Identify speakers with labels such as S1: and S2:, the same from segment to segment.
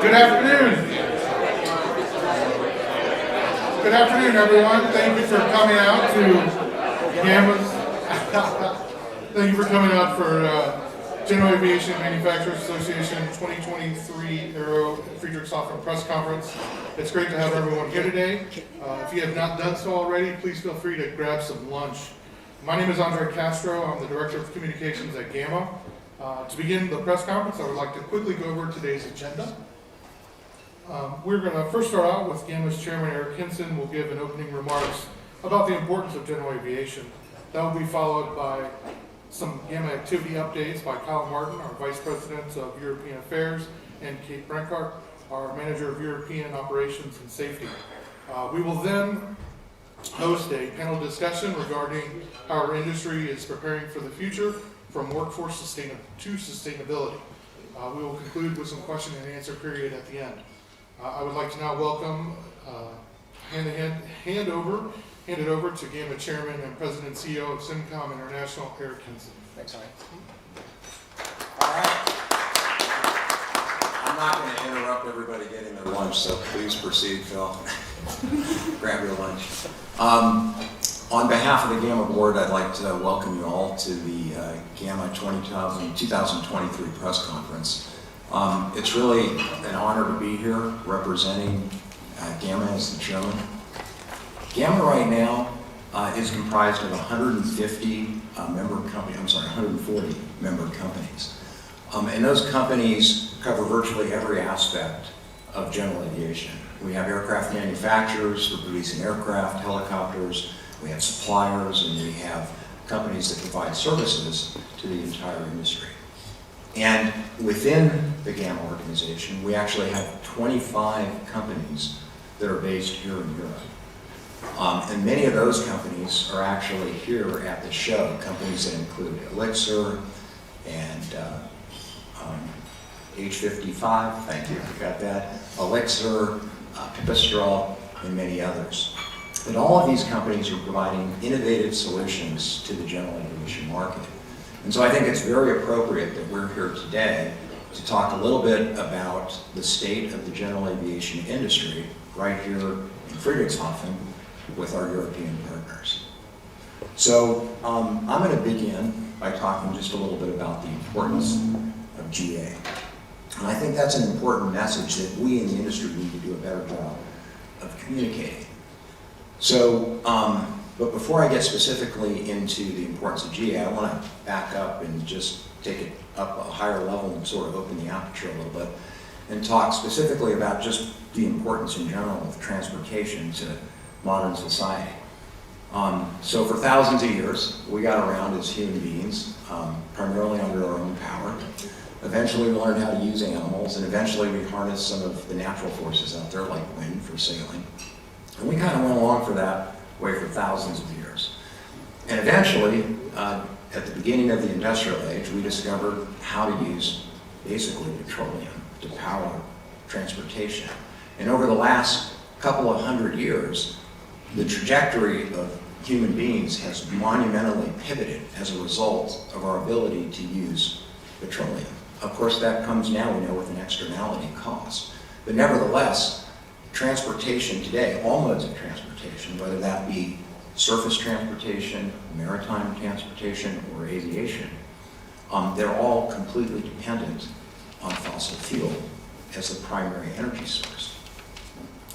S1: Good afternoon. Good afternoon, everyone. Thank you for coming out to GAMA's. Thank you for coming out for General Aviation Manufacturers Association 2023 AERO Friedrichshafen Press Conference. It's great to have everyone here today. If you have not done so already, please feel free to grab some lunch. My name is Andre Castro. I'm the Director of Communications at GAMA. To begin the press conference, I would like to quickly go over today's agenda. We're going to first start out with GAMA's Chairman Eric Hinson will give an opening remarks about the importance of general aviation. That will be followed by some GAMA activity updates by Kyle Martin, our Vice President of European Affairs, and Kate Brancart, our Manager of European Operations and Safety. We will then host a panel discussion regarding how our industry is preparing for the future from workforce to sustainability. We will conclude with some question and answer period at the end. I would like to now welcome, hand it over to GAMA Chairman and President and CEO of Simcom International, Eric Hinson.
S2: Thanks, Ryan. All right. I'm not going to interrupt everybody getting their lunch, so please proceed, Phil. Grab your lunch. On behalf of the GAMA board, I'd like to welcome you all to the GAMA 2023 press conference. It's really an honor to be here representing GAMA as the chairman. GAMA right now is comprised of 140 member companies. And those companies cover virtually every aspect of general aviation. We have aircraft manufacturers who are producing aircraft, helicopters, we have suppliers, and we have companies that provide services to the entire industry. And within the GAMA organization, we actually have 25 companies that are based here in Europe. And many of those companies are actually here at the show, companies that include Elixir and H55, thank you, got that, Elixir, Pipistrel, and many others. But all of these companies are providing innovative solutions to the general aviation market. And so I think it's very appropriate that we're here today to talk a little bit about the state of the general aviation industry right here in Friedrichshafen with our European partners. So I'm going to begin by talking just a little bit about the importance of GA. And I think that's an important message that we in the industry need to do a better job of communicating. So, but before I get specifically into the importance of GA, I want to back up and just take it up a higher level and sort of open the aperture a little bit and talk specifically about just the importance in general of transportation to modern society. So for thousands of years, we got around as human beings, primarily under our own power. Eventually we learned how to use animals, and eventually we harnessed some of the natural forces out there, like wind for sailing. And we kind of went along for that way for thousands of years. And eventually, at the beginning of the industrial age, we discovered how to use basically petroleum to power transportation. And over the last couple of hundred years, the trajectory of human beings has monumentally pivoted as a result of our ability to use petroleum. Of course, that comes now, we know, with an externality cost. But nevertheless, transportation today, all modes of transportation, whether that be surface transportation, maritime transportation, or aviation, they're all completely dependent on fossil fuel as the primary energy source.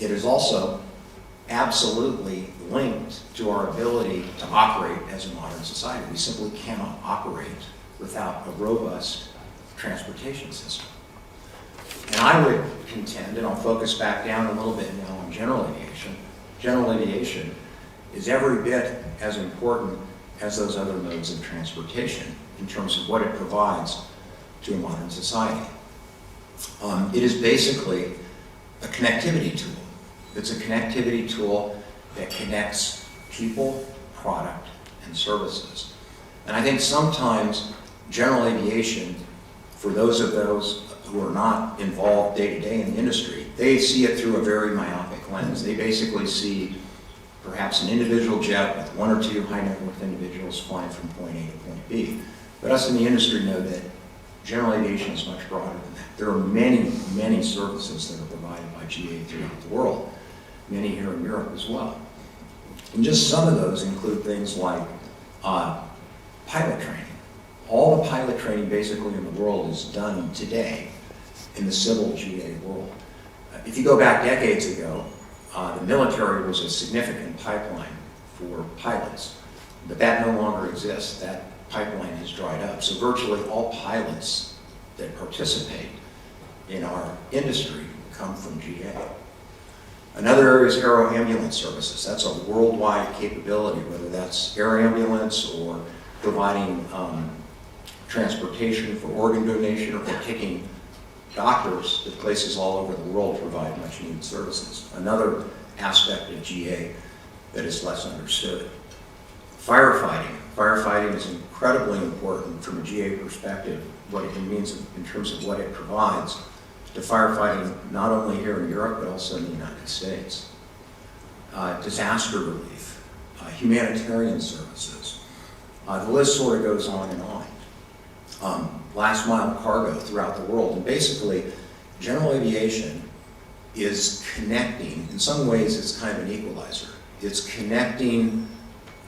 S2: It is also absolutely linked to our ability to operate as a modern society. We simply cannot operate without a robust transportation system. And I would contend, and I'll focus back down a little bit now on general aviation. General aviation is every bit as important as those other modes of transportation in terms of what it provides to a modern society. It is basically a connectivity tool. It's a connectivity tool that connects people, product, and services. And I think sometimes general aviation, for those who are not involved day to day in the industry, they see it through a very myopic lens. They basically see perhaps an individual jet with one or two high net worth individuals flying from point A to point B. But us in the industry know that General aviation is much broader than that. There are many, many services that are provided by GA throughout the world, many here in Europe as well. And just some of those include things like pilot training. All the pilot training basically in the world is done today in the civil GA world. If you go back decades ago, the military was a significant pipeline for pilots, but that no longer exists. That pipeline has dried up. So virtually all pilots that participate in our industry come from GA. Another area is AERO ambulance services. That's a worldwide capability, whether that's air ambulance or providing transportation for organ donation or taking doctors to places all over the world to provide much needed services. Another aspect of GA that is less understood. Firefighting. Firefighting is incredibly important from a GA perspective, what it means in terms of what it provides to firefighting, not only here in Europe, but also in the United States. Disaster relief, humanitarian services. The list sort of goes on and on. Last mile cargo throughout the world. And basically, general aviation is connecting, in some ways it's kind of an equalizer. It's connecting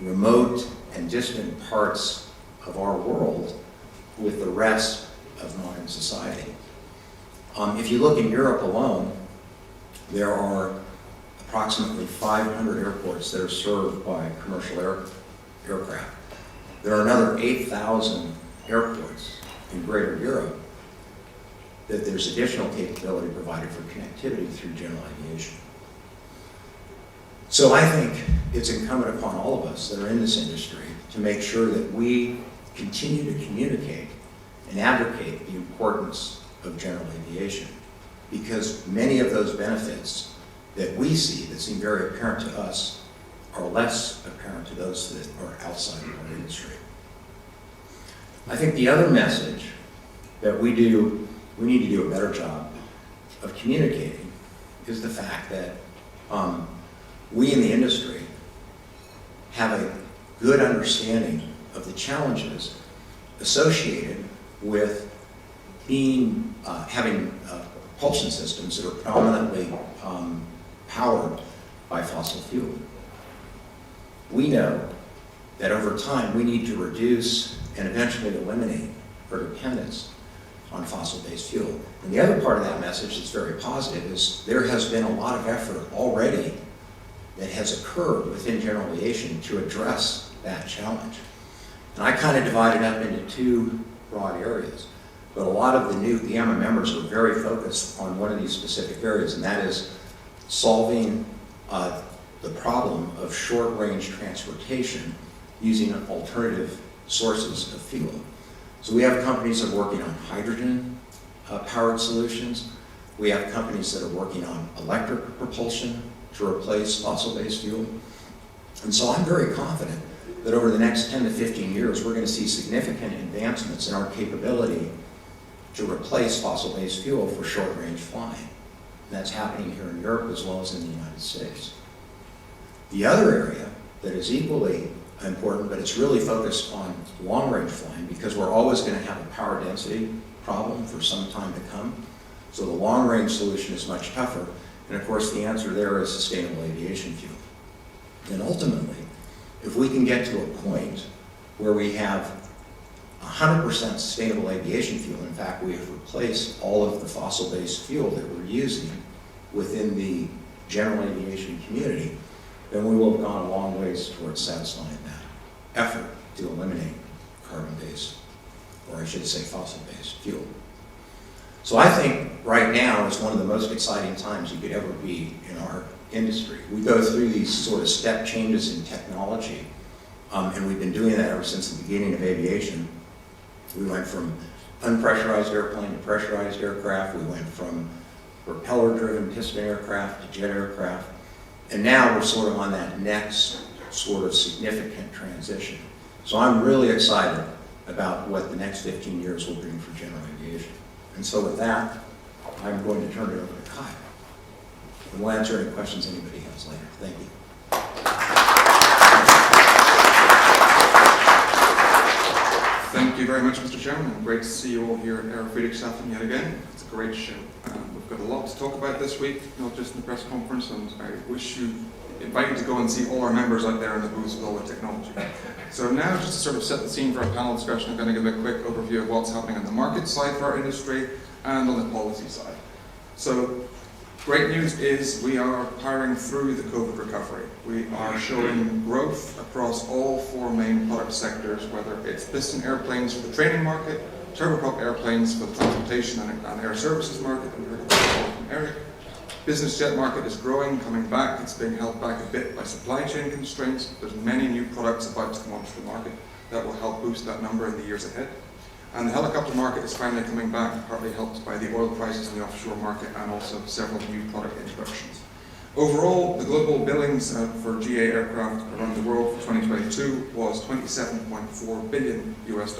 S2: remote and distant parts of our world with the rest of modern society. If you look in Europe alone, there are approximately 500 airports that are served by commercial aircraft. There are another 8,000 airports in Greater Europe that there's additional capability provided for connectivity through general aviation. So I think it's incumbent upon all of us that are in this industry to make sure that we continue to communicate and advocate the importance of general aviation, because many of those benefits that we see that seem very apparent to us are less apparent to those that are outside of our industry. I think the other message that we need to do a better job of communicating is the fact that we in the industry have a good understanding of the challenges associated with having propulsion systems that are predominantly powered by fossil fuel. We know that over time we need to reduce and eventually eliminate our dependence on fossil-based fuel. And the other part of that message that's very positive is there has been a lot of effort already that has occurred within general aviation to address that challenge. And I kind of divide it up into two broad areas. But a lot of the new GAMA members are very focused on one of these specific areas, and that is solving the problem of short-range transportation using alternative sources of fuel. So we have companies that are working on hydrogen-powered solutions. We have companies that are working on electric propulsion to replace fossil-based fuel. And so I'm very confident that over the next 10 to 15 years, we're going to see significant advancements in our capability to replace fossil-based fuel for short-range flying. And that's happening here in Europe as well as in the United States. The other area that is equally important, but it's really focused on long-range flying because we're always going to have a power density problem for some time to come. So the long-range solution is much tougher. And of course, the answer there is sustainable aviation fuel. And ultimately, if we can get to a point where we have 100% sustainable aviation fuel, in fact, we have replaced all of the fossil-based fuel that we're using within the general aviation community, then we will have gone a long ways towards satisfying that effort to eliminate carbon-based, or I should say fossil-based fuel. So I think right now is one of the most exciting times you could ever be in our industry. We go through these sort of step changes in technology, and we've been doing that ever since the beginning of aviation. We went from unpressurized airplane to pressurized aircraft. We went from propeller-driven piston aircraft to jet aircraft. And now we're sort of on that next sort of significant transition. So I'm really excited about what the next 15 years will bring for general aviation. And so with that, I'm going to turn it over to Kyle. And we'll answer any questions anybody has later. Thank you.
S3: Thank you very much, Mr. Chairman, and great to see you all here at AERO Friedrichshafen yet again. It's a great show. We've got a lot to talk about this week, not just in the press conference, and I invite you to go and see all our members out there in the booths with all the technology. So now, just to sort of set the scene for our panel discussion, I'm going to give a quick overview of what's happening on the market side for our industry and on the policy side. So, great news is we are powering through the COVID recovery. We are showing growth across all four main product sectors, whether it's piston airplanes for the training market, turboprop airplanes for the transportation and air services market, and we heard about from Eric. Business jet market is growing, coming back. It's being held back a bit by supply chain constraints. There's many new products about to come onto the market that will help boost that number in the years ahead. And the helicopter market is finally coming back, partly helped by the oil prices in the offshore market and also several new product introductions. Overall, the global billings for GA aircraft around the world for 2022 was $27.4 billion US.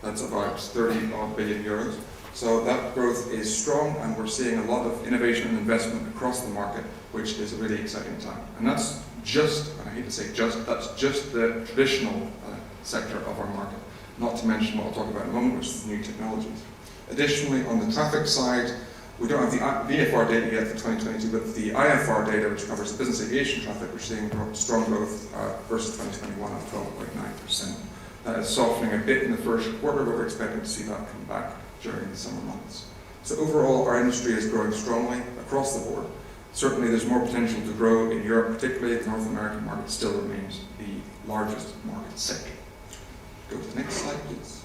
S3: That's about 30 odd billion euros. So that growth is strong, and we're seeing a lot of innovation and investment across the market, which is a really exciting time. And that's just, and I hate to say just, that's just the traditional sector of our market, not to mention what I'll talk about in a moment, which is new technologies. Additionally, on the traffic side, we don't have the VFR data yet for 2022, but the IFR data, which covers the business aviation traffic, we're seeing strong growth versus 2021 of 12.9%. That is softening a bit in the first quarter, but we're expecting to see that come back during the summer months. So overall, our industry is growing strongly across the board. Certainly there's more potential to grow in Europe, particularly the North American market still remains the largest market sector. Go to the next slide, please.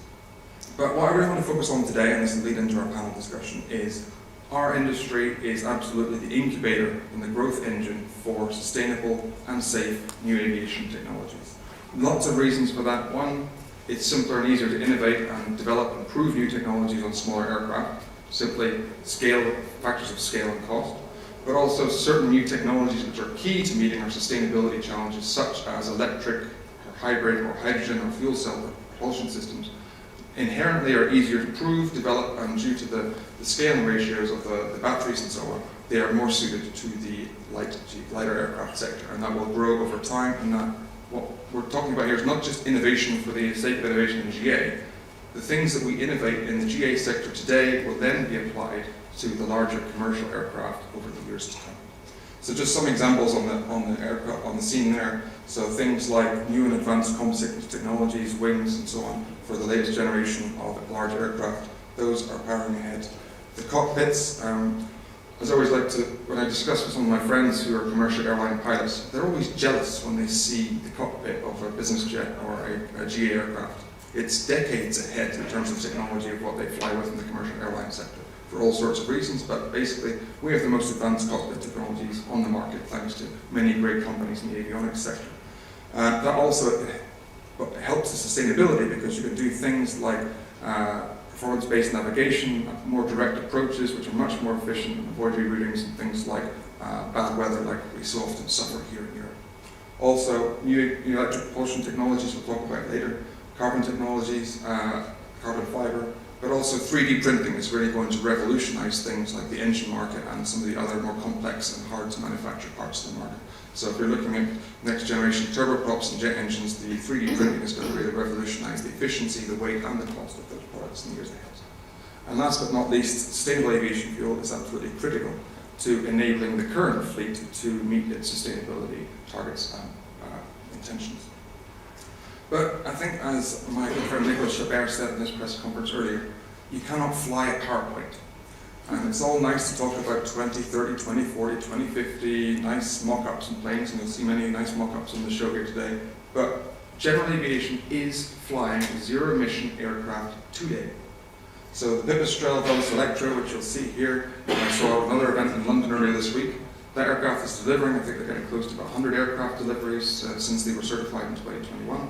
S3: But what I really want to focus on today, and this will lead into our panel discussion, is our industry is absolutely the incubator and the growth engine for sustainable and safe new aviation technologies. Lots of reasons for that. One, it's simpler and easier to innovate and develop and improve new technologies on smaller aircraft, simply factors of scale and cost, but also certain new technologies which are key to meeting our sustainability challenges, such as electric or hybrid or hydrogen or fuel cell propulsion systems, inherently are easier to prove, develop, and due to the scaling ratios of the batteries and so on, they are more suited to the lighter aircraft sector, and that will grow over time. And that what we're talking about here is not just innovation for the sake of innovation in GA. The things that we innovate in the GA sector today will then be applied to the larger commercial aircraft over the years to come. So just some examples on the scene there. So things like new and advanced composite technologies, wings, and so on for the latest generation of large aircraft. Those are powering ahead. The cockpits. As I always like to, when I discuss with some of my friends who are commercial airline pilots, they're always jealous when they see the cockpit of a business jet or a GA aircraft. It's decades ahead in terms of technology of what they fly with in the commercial airline sector for all sorts of reasons, but basically we have the most advanced cockpit technologies on the market thanks to many great companies in the avionics sector. That also helps the sustainability because you can do things like performance-based navigation, more direct approaches which are much more efficient and avoid reroutings and things like bad weather like we so often suffer here in Europe. Also, new electric propulsion technologies we'll talk about later, carbon technologies, carbon fiber, but also 3D printing is really going to revolutionize things like the engine market and some of the other more complex and hard to manufacture parts of the market. So if you're looking at next generation turboprops and jet engines, the 3D printing is going to really revolutionize the efficiency, the weight, and the cost of those products in the years ahead. And last but not least, sustainable aviation fuel is absolutely critical to enabling the current fleet to meet its sustainability targets and intentions. But I think, as my good friend Nicholas Chabert said in this press conference earlier, you cannot fly a PowerPoint. And it's all nice to talk about 2030, 2040, 2050, nice mock-ups and planes, and you'll see many nice mock-ups on the show here today. But general aviation is flying zero-emission aircraft today. So the Pipistrel Veloce Electro, which you'll see here, I saw another event in London earlier this week. That aircraft is delivering. I think they're getting close to about 100 aircraft deliveries since they were certified in 2021.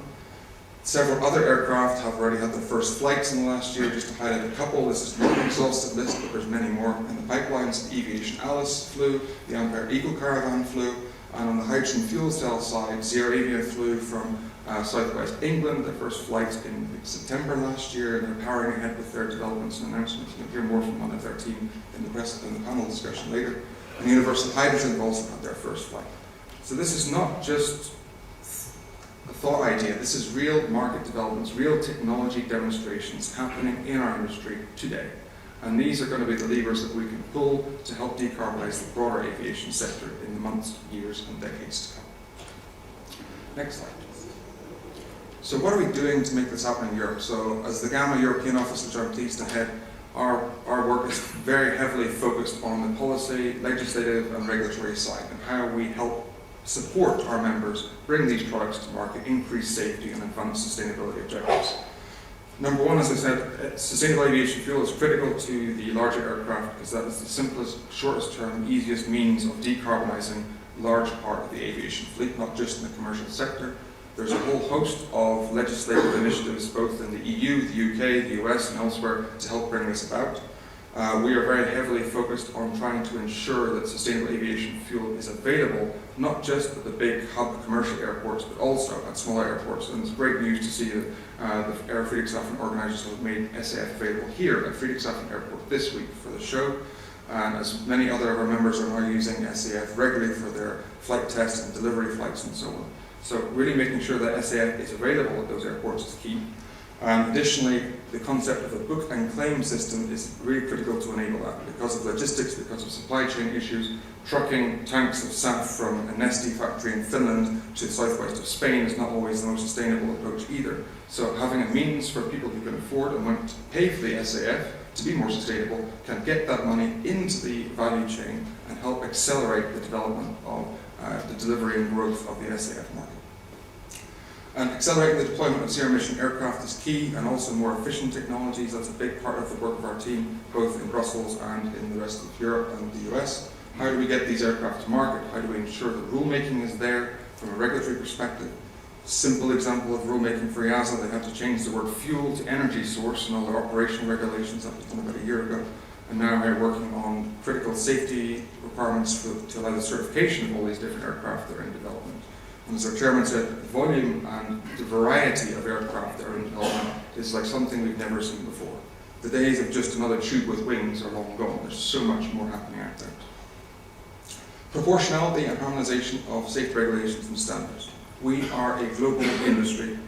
S3: Several other aircraft have already had their first flights in the last year. Just to highlight a couple, this is not an exhaustive list, but there's many more in the pipelines. The Aviation Alice flew, the Ampere Eco Caravan flew, and on the hydrogen fuel cell side, ZeroAvia flew from southwest England, their first flight in September last year, and they're powering ahead with their developments and announcements. You'll hear more from one of their team in the panel discussion later. And Universal Hydrogen have also had their first flight. So this is not just the thought idea. This is real market developments, real technology demonstrations happening in our industry today. And these are going to be the levers that we can pull to help decarbonize the broader aviation sector in the months, years, and decades to come. Next slide, please. So what are we doing to make this happen in Europe? So as the GAMA European office, which I'm pleased to head, our work is very heavily focused on the policy, legislative, and regulatory side, and how we help support our members bring these products to market, increase safety, and advance sustainability objectives. Number one, as I said, sustainable aviation fuel is critical to the larger aircraft because that is the simplest, shortest term, easiest means of decarbonising a large part of the aviation fleet, not just in the commercial sector. There's a whole host of legislative initiatives both in the EU, the UK, the US, and elsewhere to help bring this about. We are very heavily focused on trying to ensure that sustainable aviation fuel is available, not just at the big hub commercial airports, but also at smaller airports. And it's great news to see that the AERO Friedrichshafen organisers have made SAF available here at Friedrichshafen Airport this week for the show. And as many other of our members are now using SAF regularly for their flight tests and delivery flights and so on. So really making sure that SAF is available at those airports is key. Additionally, the concept of a book and claim system is really critical to enable that. Because of logistics, because of supply chain issues, trucking tanks of SAF from a Neste factory in Finland to the southwest of Spain is not always the most sustainable approach either. So having a means for people who can afford and want to pay for the SAF to be more sustainable can get that money into the value chain and help accelerate the development of the delivery and growth of the SAF market. And accelerating the deployment of zero-emission aircraft is key, and also more efficient technologies. That's a big part of the work of our team, both in Brussels and in the rest of Europe and the US. How do we get these aircraft to market? How do we ensure that rulemaking is there from a regulatory perspective? Simple example of rulemaking for EASA, they had to change the word fuel to energy source in all their operational regulations. That was done about a year ago. And now we're working on critical safety requirements to allow the certification of all these different aircraft that are in development. And as our chairman said, the volume and the variety of aircraft that are in development is like something we've never seen before. The days of just another tube with wings are long gone. There's so much more happening out there. Proportionality and harmonisation of safety regulations and standards. We are a global industry.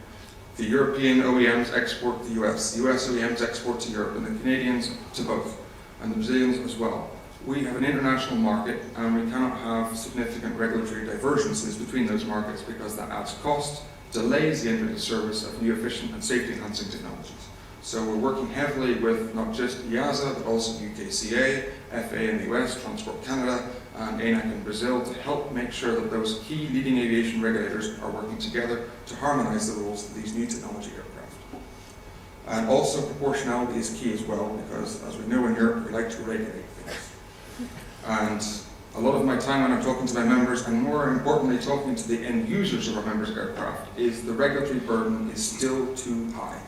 S3: The European OEMs export to the US OEMs export to Europe, and the Canadians to both, and the Brazilians as well. We have an international market, and we cannot have significant regulatory divergences between those markets because that adds cost, delays the entry into service of new efficient and safety-enhancing technologies. So we're working heavily with not just EASA, but also UKCA, FAA in the US, Transport Canada, and ANAC in Brazil to help make sure that those key leading aviation regulators are working together to harmonise the rules of these new technology aircraft. And also proportionality is key as well, because as we know in Europe, we like to regulate things. And a lot of my time when I'm talking to my members, and more importantly talking to the end users of our members' aircraft, is the regulatory burden is still too high.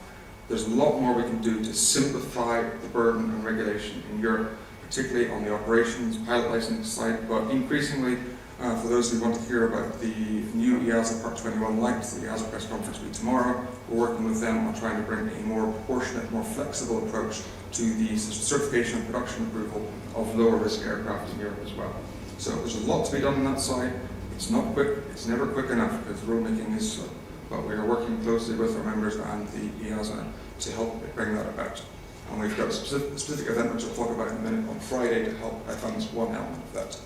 S3: There's a lot more we can do to simplify the burden and regulation in Europe, particularly on the operations, pilot license side, but increasingly, for those who want to hear about the new EASA Part 21 lights, the EASA press conference will be tomorrow. We're working with them on trying to bring a more proportionate, more flexible approach to the certification and production approval of lower risk aircraft in Europe as well. So there's a lot to be done on that side. It's not quick, it's never quick enough because rulemaking is slow. But we are working closely with our members and the EASA to help bring that about. And we've got a specific event which I'll talk about in a minute on Friday to help advance one element of that.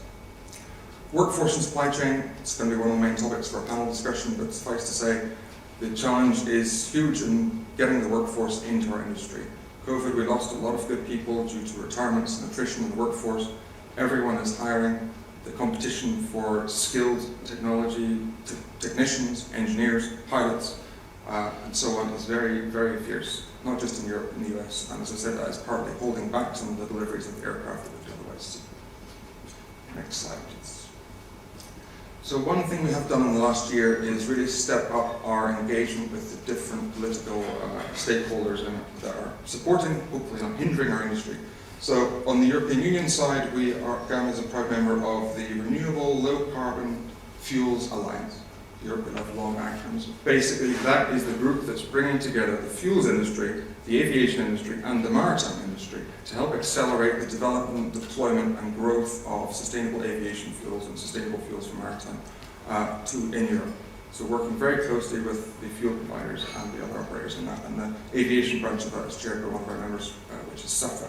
S3: Workforce and supply chain, it's going to be one of the main topics for a panel discussion, but suffice to say, the challenge is huge in getting the workforce into our industry. COVID, we lost a lot of good people due to retirements and attrition in the workforce. Everyone is hiring. The competition for skilled technology, technicians, engineers, pilots, and so on is very, very fierce, not just in Europe, in the US. And as I said, that is partly holding back some of the deliveries of the aircraft that we would otherwise see. Next slide, please. So one thing we have done in the last year is really step up our engagement with the different political stakeholders that are supporting, hopefully not hindering our industry. So on the European Union side, GAMA is a proud member of the Renewable Low Carbon Fuels Alliance. Europe will have long acronyms. Basically, that is the group that's bringing together the fuels industry, the aviation industry, and the maritime industry to help accelerate the development, deployment, and growth of sustainable aviation fuels and sustainable fuels for maritime in Europe. So working very closely with the fuel providers and the other operators in that, and the aviation branch of that is chaired by one of our members, which is SAFA.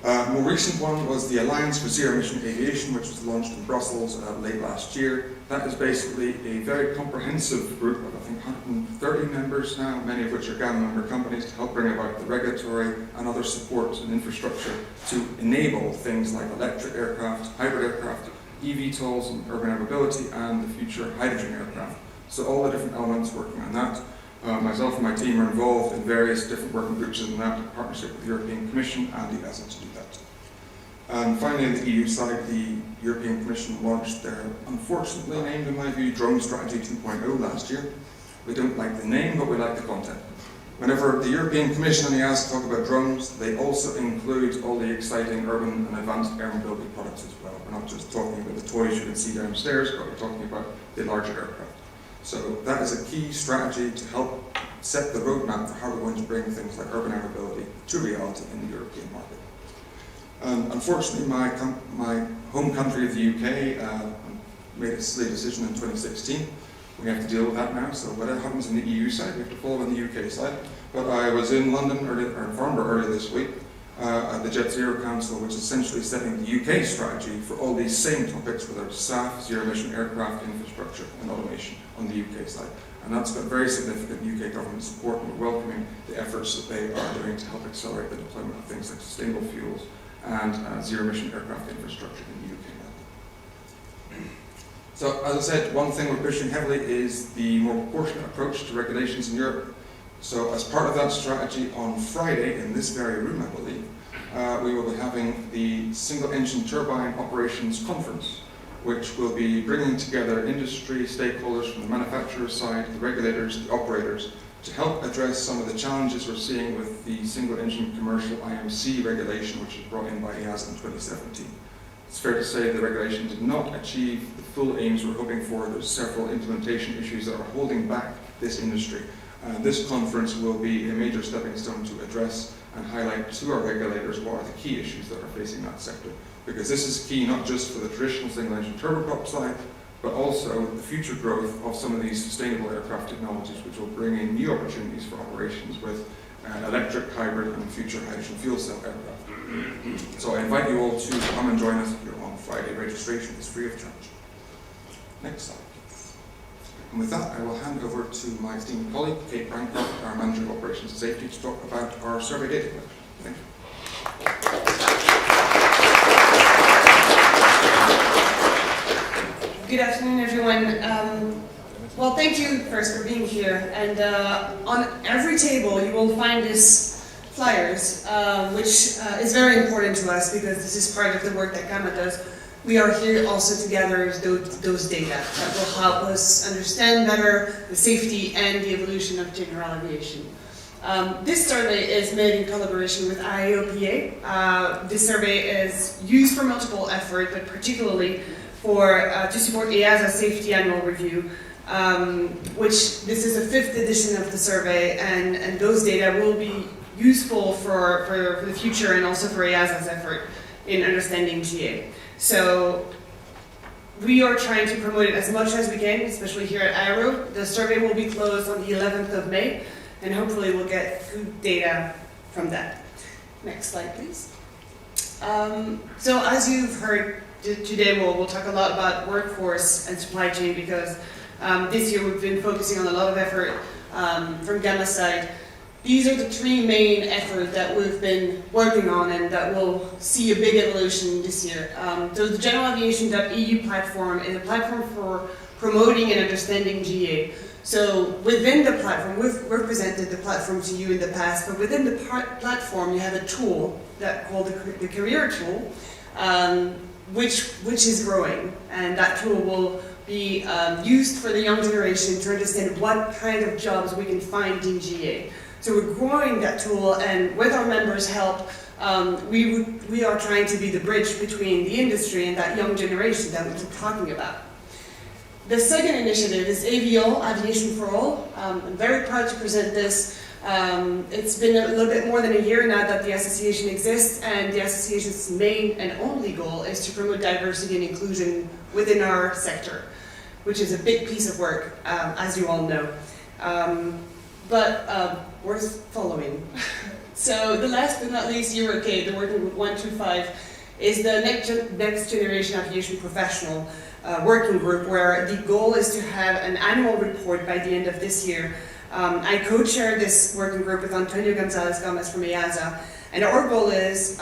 S3: A more recent one was the Alliance for Zero Emission Aviation, which was launched in Brussels late last year. That is basically a very comprehensive group of, I think, 130 members now, many of which are GAMA member companies, to help bring about the regulatory and other supports and infrastructure to enable things like electric aircraft, hybrid aircraft, eVTOLs and urban air mobility, and the future hydrogen aircraft. So all the different elements working on that. Myself and my team are involved in various different working groups in that, in partnership with the European Commission and the EASA to do that. And finally, on the EU side, the European Commission launched their, unfortunately named in my view, Drone Strategy 2.0 last year. We don't like the name, but we like the content. Whenever the European Commission and the EASA talk about drones, they also include all the exciting urban and advanced air mobility products as well. We're not just talking about the toys you can see downstairs, but we're talking about the larger aircraft. So that is a key strategy to help set the roadmap for how we're going to bring things like urban air mobility to reality in the European market. Unfortunately, my home country of the UK made a silly decision in 2016. We have to deal with that now, so whatever happens on the EU side, we have to follow on the UK side. But I was in London, or Farnborough earlier this week, at the Jet Zero Council, which is essentially setting the UK strategy for all these same topics, whether it's SAF, zero-emission aircraft, infrastructure, and automation on the UK side. And that's got very significant UK government support, and we're welcoming the efforts that they are doing to help accelerate the deployment of things like sustainable fuels and zero-emission aircraft infrastructure in the UK market. So, as I said, one thing we're pushing heavily is the more proportionate approach to regulations in Europe. So, as part of that strategy, on Friday, in this very room, I believe, we will be having the Single Engine Turbine Operations Conference, which will be bringing together industry stakeholders from the manufacturer side, the regulators, the operators, to help address some of the challenges we're seeing with the Single Engine Commercial IMC regulation, which was brought in by EASA in 2017. It's fair to say the regulation did not achieve the full aims we're hoping for. There's several implementation issues that are holding back this industry. This conference will be a major stepping stone to address and highlight to our regulators what are the key issues that are facing that sector. Because this is key not just for the traditional single-engine turboprop side, but also the future growth of some of these sustainable aircraft technologies, which will bring in new opportunities for operations with electric, hybrid, and future hydrogen fuel cell aircraft. So I invite you all to come and join us here on Friday. Registration is free of charge. Next slide, please. And with that, I will hand over to my esteemed colleague, Kate Bancroft, our Manager of Operations and Safety, to talk about our survey data collection. Thank you.
S4: Good afternoon, everyone. Well, thank you first for being here. And on every table, you will find these flyers, which is very important to us because this is part of the work that GAMA does. We are here also to gather those data that will help us understand better the safety and the evolution of general aviation. This survey is made in collaboration with AERO. This survey is used for multiple efforts, but particularly to support EASA's safety annual review, which this is the 5th edition of the survey, and those data will be useful for the future and also for EASA's effort in understanding GA. So we are trying to promote it as much as we can, especially here at AERO. The survey will be closed on the 11th of May, and hopefully we'll get good data from that. Next slide, please. So as you've heard, today we'll talk a lot about workforce and supply chain because this year we've been focusing on a lot of effort from GAMA's side. These are the 3 main efforts that we've been working on and that will see a big evolution this year. So the generalaviation.eu platform is a platform for promoting and understanding GA. So within the platform, we've presented the platform to you in the past, but within the platform you have a tool called the career tool, which is growing, and that tool will be used for the young generation to understand what kind of jobs we can find in GA. So we're growing that tool, and with our members' help, we are trying to be the bridge between the industry and that young generation that we keep talking about. The second initiative is AVL, Aviation for All. I'm very proud to present this. It's been a little bit more than a year now that the association exists, and the association's main and only goal is to promote diversity and inclusion within our sector. which is a big piece of work, as you all know, but worth following. So the last but not least, EuroK, the working group 125, is the next generation aviation professional working group, where the goal is to have an annual report by the end of this year. I co-chair this working group with Antonio Gonzalez-Gomez from EASA, and our goal is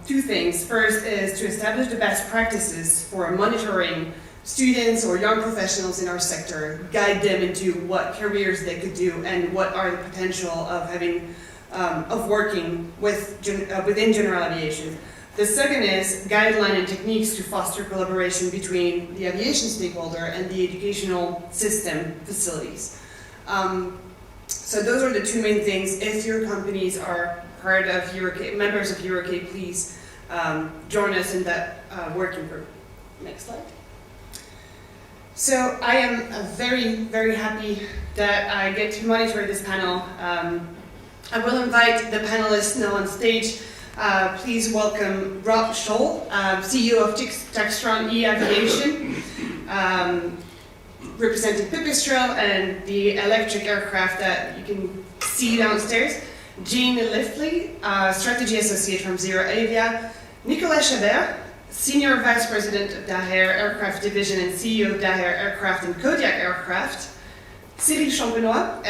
S4: two things. First is to establish the best practices for monitoring students or young professionals in our sector, guide them into what careers they could do and what are the potential of having, of working within general aviation. The second is guideline and techniques to foster collaboration between the aviation stakeholder and the educational system facilities. So those are the two main things. If your companies are part of EuroK, members of EuroK, please join us in that working group. Next slide. So I am very, very happy that I get to monitor this panel. I will invite the panelists now on stage. Please welcome Rob Scholl, CEO of Textron E-Aviation, representing Pipistrel and the electric aircraft that you can see downstairs. Jean Lifley, Strategy Associate from Zero Avia. Nicolas Chabert, Senior Vice President of Daher Aircraft Division and CEO of Daher Aircraft and Kodiak Aircraft. Cyril Champenois,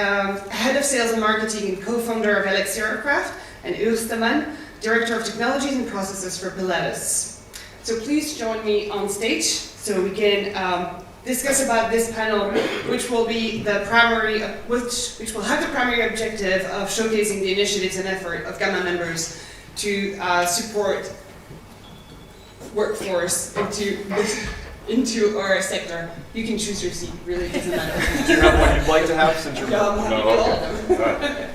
S4: Head of Sales and Marketing and co-founder of Elixir Aircraft. And Urs Staman, Director of Technologies and Processes for Pilatus. So please join me on stage so we can discuss about this panel, which will be the primary, which will have the primary objective of showcasing the initiatives and effort of GAMA members to support workforce into our sector. You can choose your seat, really, it doesn't matter.
S5: Do you have one you'd like to have since you're
S4: No, I'm happy with all of them.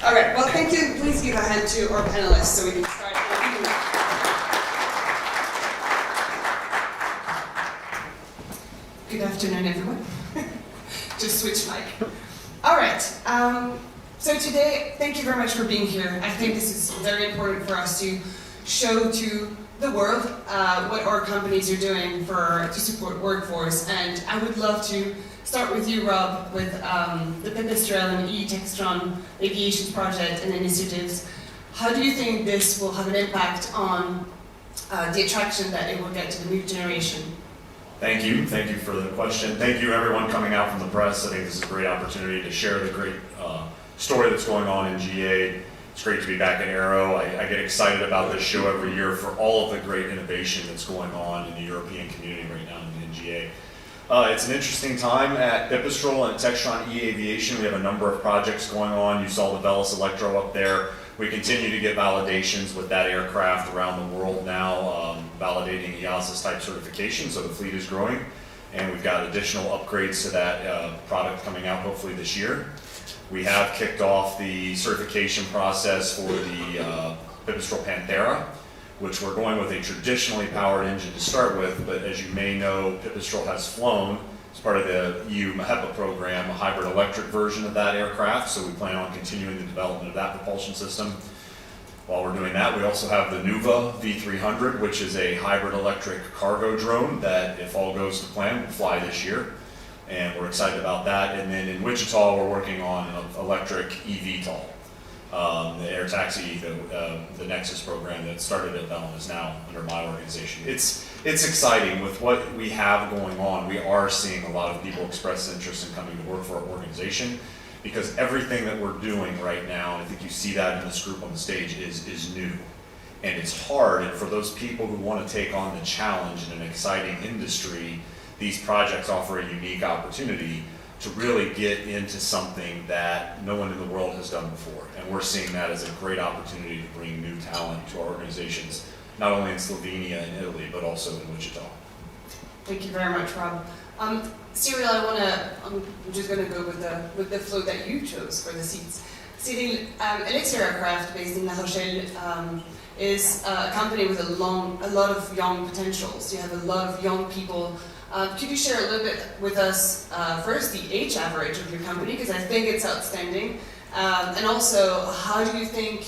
S4: All right, well, thank you. Please give a hand to our panelists so we can start. Good afternoon, everyone. Just switch mic. All right, so today, thank you very much for being here. I think this is very important for us to show to the world what our companies are doing to support workforce. And I would love to start with you, Rob, with the Pipistrel and E-Textron Aviation Project and initiatives. How do you think this will have an impact on the attraction that it will get to the new generation?
S6: Thank you for the question. Thank you everyone coming out from the press. I think this is a great opportunity to share the great story that's going on in GA. It's great to be back at AERO. I get excited about this show every year for all of the great innovation that's going on in the European community right now in GA. It's an interesting time at Pipistrel and at Textron E-Aviation. We have a number of projects going on. You saw the Velis Electro up there. We continue to get validations with that aircraft around the world now, validating EASA's type certification, so the fleet is growing. And we've got additional upgrades to that product coming out hopefully this year. We have kicked off the certification process for the Pipistrel Panthera, which we're going with a traditionally powered engine to start with, but as you may know, Pipistrel has flown, as part of the EU MAHEPA program, a hybrid electric version of that aircraft, so we plan on continuing the development of that propulsion system. While we're doing that, we also have the Nuva V300, which is a hybrid electric cargo drone that, if all goes to plan, will fly this year. And we're excited about that. And then in Wichita, we're working on an electric eVTOL. The air taxi, the Nexus program that started at Bellum is now under my organization. It's exciting with what we have going on. We are seeing a lot of people express interest in coming to work for our organization because everything that we're doing right now, and I think you see that in this group on the stage, is new. And it's hard, and for those people who want to take on the challenge in an exciting industry, these projects offer a unique opportunity to really get into something that no one in the world has done before. And we're seeing that as a great opportunity to bring new talent to our organizations, not only in Slovenia and Italy, but also in Wichita.
S4: Thank you very much, Rob. Cyril, I'm just going to go with the flow that you chose for the seats. Cyril, Elixir Aircraft, based in La Rochelle, is a company with a lot of young potentials. You have a lot of young people. Could you share a little bit with us, first, the age average of your company, because I think it's outstanding, and also, how do you think,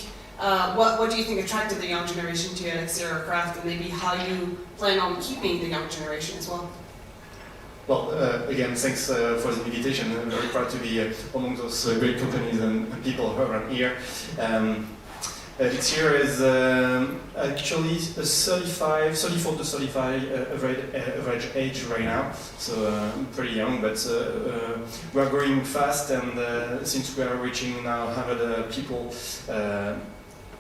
S4: what do you think attracted the young generation to Elixir Aircraft, and maybe how you plan on keeping the young generation as well?
S5: Well, again, thanks for the invitation. I'm very proud to be among those great companies and people around here. This year is actually a 34 to 35 average age right now, so pretty young, but we are growing fast, and since we are reaching now 100 people,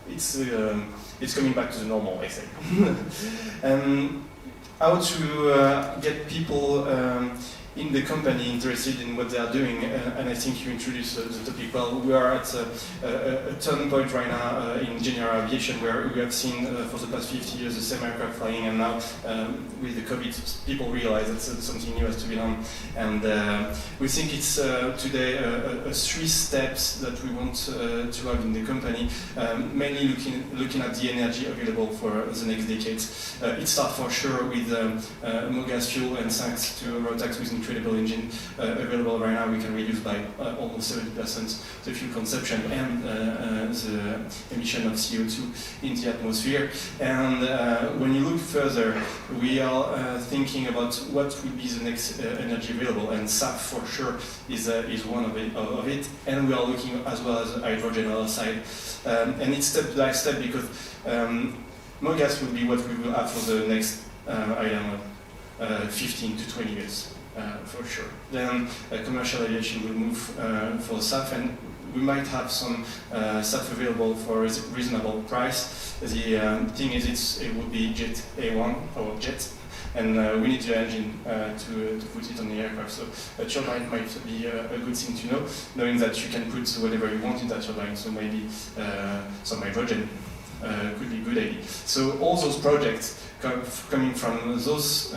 S5: it's coming back to the normal, I think. How to get people in the company interested in what they are doing, and I think you introduced the topic well. We are at a turning point right now in general aviation, where we have seen for the past 50 years the same aircraft flying, and now with the COVID, people realize that something new has to be done. And we think it's today 3 steps that we want to have in the company, mainly looking at the energy available for the next decades. It starts for sure with mogas fuel, and thanks to Rotax with incredible engine available right now, we can reduce by almost 70% the fuel consumption and the emission of CO2 in the atmosphere. And when you look further, we are thinking about what will be the next energy available, and SAF for sure is one of it. And we are looking as well as hydrogen on our side. And it's step by step, because mogas will be what we will have for the next, I don't know, 15 to 20 years. For sure. Then commercial aviation will move for SAF, and we might have some SAF available for a reasonable price. The thing is, it will be Jet A1 or Jet, and we need the engine to put it on the aircraft. So a turbine might be a good thing to know, knowing that you can put whatever you want in that turbine. So maybe some hydrogen could be a good idea. So all those projects coming from those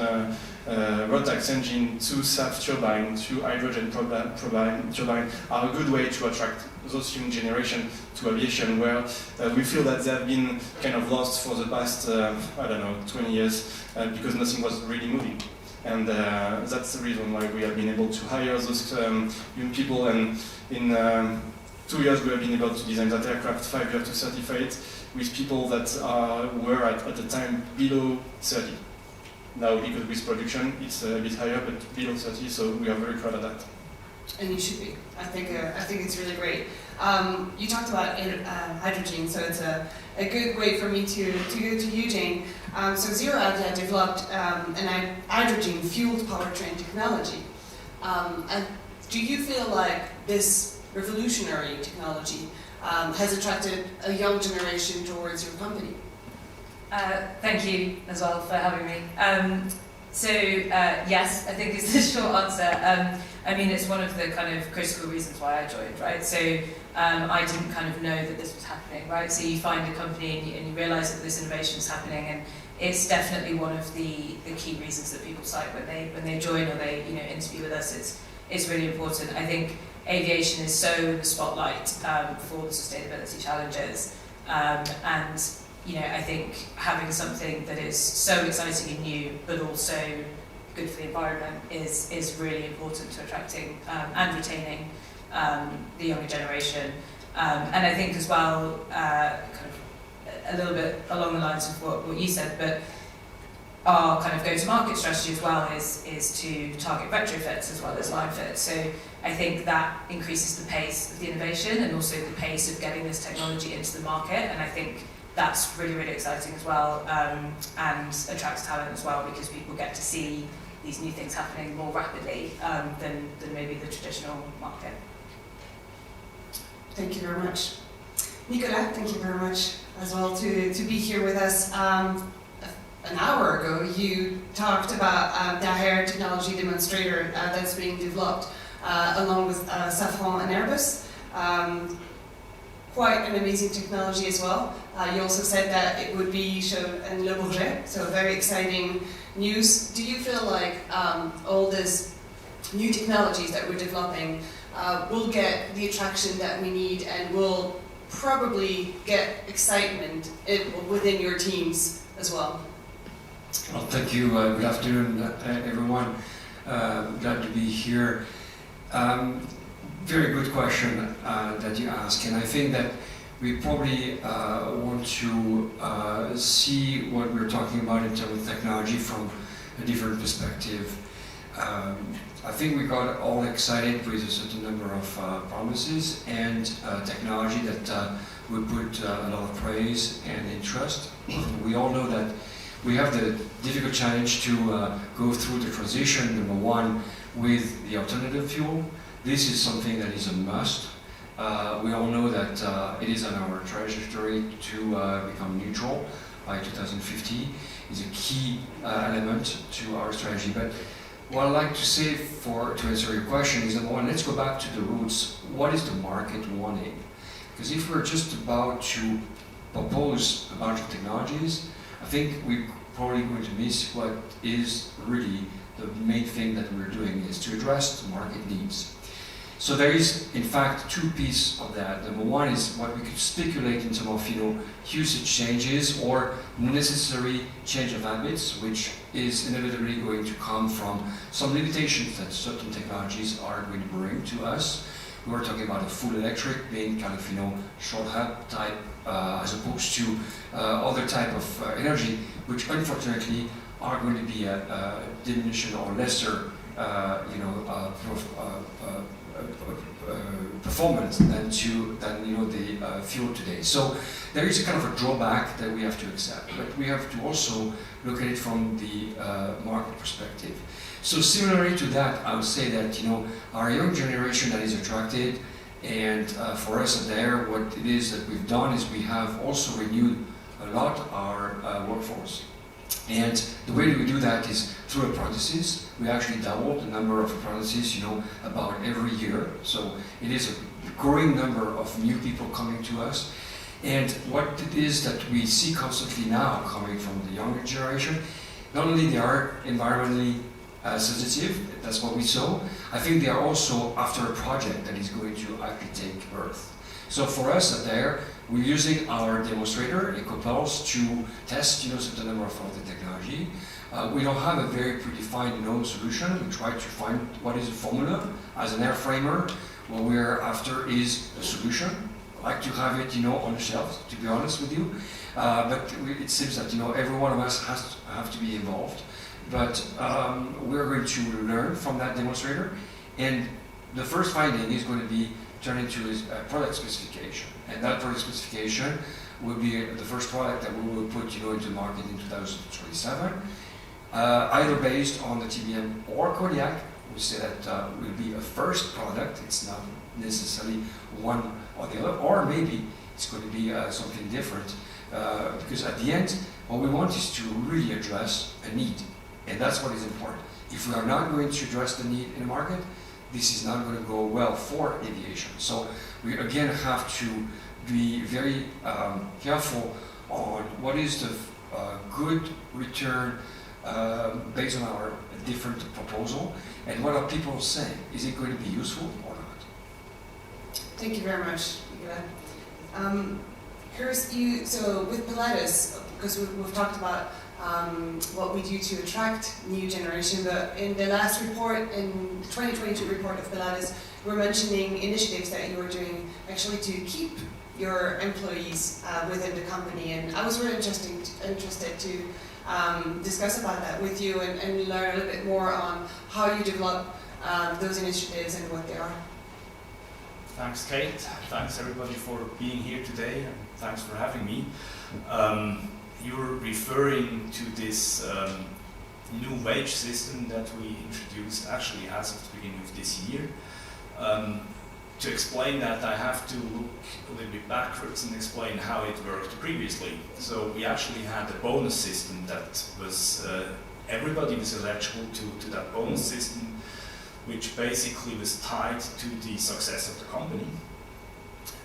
S5: Rotax engine to SAF turbine to hydrogen turbine are a good way to attract those young generation to aviation, where we feel that they have been kind of lost for the past, I don't know, 20 years because nothing was really moving. And that's the reason why we have been able to hire those young people, and in 2 years we have been able to design that aircraft, 5 years to certify it, with people that were at the time below 30. Now, because with production, it's a bit higher, but below 30, so we are very proud of that.
S4: And you should be. I think it's really great. You talked about hydrogen, so it's a good way for me to go to you, Jane. So Zero Avia developed an hydrogen fueled powertrain technology. And do you feel like this revolutionary technology has attracted a young generation towards your company?
S7: Thank you as well for having me. Yes, I think is the short answer. I mean, it's one of the kind of critical reasons why I joined, right? So I didn't kind of know that this was happening, right? So you find a company and you realise that this innovation is happening, and it's definitely one of the key reasons that people cite when they join or they interview with us. It's really important. I think aviation is so in the spotlight for the sustainability challenges, and I think having something that is so exciting and new, but also good for the environment, is really important to attracting and retaining the younger generation. And I think as well, kind of a little bit along the lines of what you said, but our kind of go-to-market strategy as well is to target retrofits as well as line fits. So I think that increases the pace of the innovation and also the pace of getting this technology into the market. And I think that's really, really exciting as well, and attracts talent as well, because people get to see these new things happening more rapidly than maybe the traditional market.
S4: Thank you very much. Nicolas, thank you very much as well to be here with us. An hour ago, you talked about the AERO technology demonstrator that's being developed along with Safran and Airbus. Quite an amazing technology as well. You also said that it would be shown in Le Bourget, so very exciting news. Do you feel like all this new technologies that we're developing will get the attraction that we need and will probably get excitement within your teams as well?
S8: Well, thank you. Good afternoon, everyone. Glad to be here. Very good question that you ask, and I think that we probably want to see what we're talking about in terms of technology from a different perspective. I think we got all excited with a certain number of promises and technology that we put a lot of praise and interest. We all know that we have the difficult challenge to go through the transition, number one, with the alternative fuel. This is something that is a must. We all know that it is on our trajectory to become neutral by 2050. It's a key element to our strategy. But what I'd like to say to answer your question is, number one, let's go back to the roots. What is the market wanting? Because if we're just about to propose a bunch of technologies, I think we're probably going to miss what is really the main thing that we're doing, is to address the market needs. So there is, in fact, two pieces of that. Number one is what we could speculate in terms of, usage changes or necessary change of habits, which is inevitably going to come from some limitations that certain technologies are going to bring to us. We were talking about a full electric being kind of, short hub type, as opposed to other type of energy, which unfortunately are going to be a diminution or lesser, performance than the fuel today. So there is a kind of a drawback that we have to accept, but we have to also look at it from the market perspective. So similarly to that, I would say that our young generation that is attracted, and for us at AERO, what it is that we've done is we have also renewed a lot our workforce. And the way that we do that is through apprentices. We actually doubled the number of apprentices, about every year. So it is a growing number of new people coming to us. And what it is that we see constantly now coming from the younger generation, not only they are environmentally sensitive, that's what we saw, I think they are also after a project that is going to actually take birth. So for us at AERO, we're using our demonstrator, EcoPulse, to test certain number of the technology. We don't have a very predefined solution. We try to find what is the formula. As an airframer, what we're after is a solution. I like to have it on the shelf, to be honest with you. But it seems that every one of us have to be involved. But we're going to learn from that demonstrator. And the first finding is going to be turned into a product specification. And that product specification will be the first product that we will put into the market in 2027, either based on the TBM or Kodiak. We say that will be a first product. It's not necessarily one or the other, or maybe it's going to be something different. Because at the end, what we want is to really address a need. And that's what is important. If we are not going to address the need in the market, this is not going to go well for aviation. So we again have to be very careful on what is the good return based on our different proposal, and what are people saying. Is it going to be useful or not?
S4: Thank you very much, Miguel. So with Pilatus, because we've talked about what we do to attract new generation, but in the last report, in the 2022 report of Pilatus, we're mentioning initiatives that you are doing actually to keep your employees within the company, and I was really interested to discuss about that with you and learn a little bit more on how you develop those initiatives and what they are.
S9: Thanks, Kate. Thanks everybody for being here today, and thanks for having me. You're referring to this new wage system that we introduced actually as of the beginning of this year. To explain that, I have to look a little bit backwards and explain how it worked previously. So we actually had a bonus system that was, everybody was eligible to that bonus system, which basically was tied to the success of the company.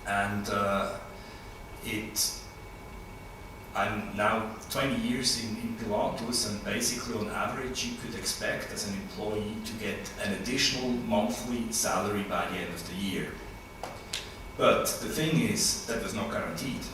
S9: And I'm now 20 years in Pilatus, and basically on average you could expect as an employee to get an additional monthly salary by the end of the year. But the thing is, that was not guaranteed.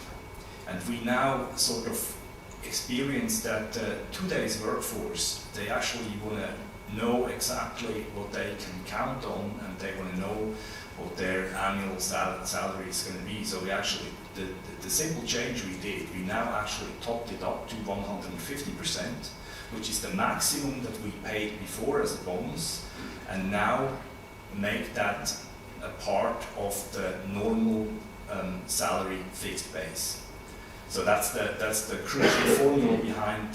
S9: And we now sort of experience that today's workforce, they actually want to know exactly what they can count on, and they want to know what their annual salary is going to be. So we actually, the simple change we did, we now actually topped it up to 150%, which is the maximum that we paid before as a bonus, and now make that a part of the normal salary fixed base. So that's the crucial formula behind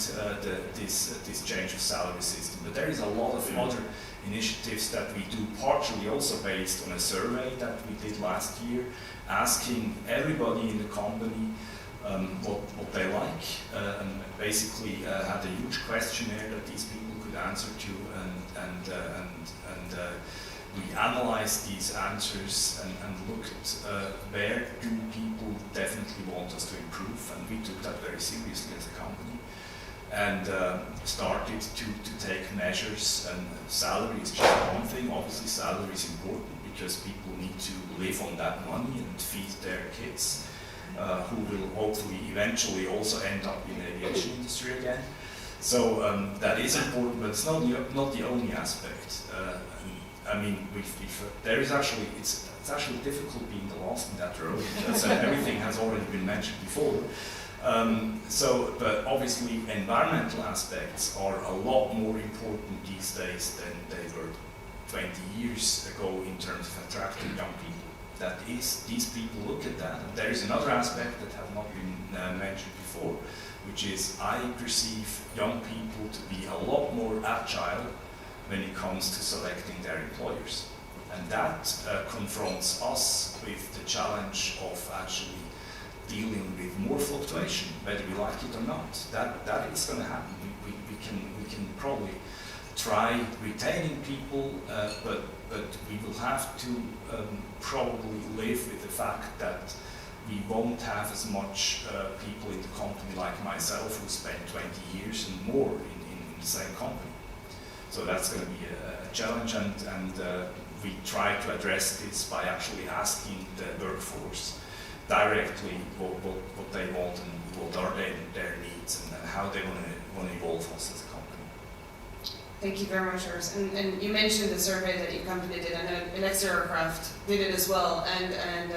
S9: this change of salary system. But there is a lot of other initiatives that we do, partially also based on a survey that we did last year, asking everybody in the company what they like, and basically had a huge questionnaire that these people could answer to, and we analyzed these answers and looked where do people definitely want us to improve, and we took that very seriously as a company, and started to take measures. And salary is just one thing. Obviously salary is important because people need to live on that money and feed their kids, who will hopefully eventually also end up in the aviation industry again. So that is important, but it's not the only aspect. I mean, there is actually, it's actually difficult being the last in that row because everything has already been mentioned before. But obviously environmental aspects are a lot more important these days than they were 20 years ago in terms of attracting young people. That is, these people look at that. And there is another aspect that has not been mentioned before, which is I perceive young people to be a lot more agile when it comes to selecting their employers. And that confronts us with the challenge of actually dealing with more fluctuation, whether we like it or not. That is going to happen. We can probably try retaining people, but we will have to probably live with the fact that we won't have as much people in the company like myself who spent 20 years and more in the same company. So that's going to be a challenge, and we try to address this by actually asking the workforce directly what they want and what are their needs and how they want to evolve us as a company.
S4: Thank you very much, Urs. And you mentioned the survey that your company did, and Alexa Aircraft did it as well, and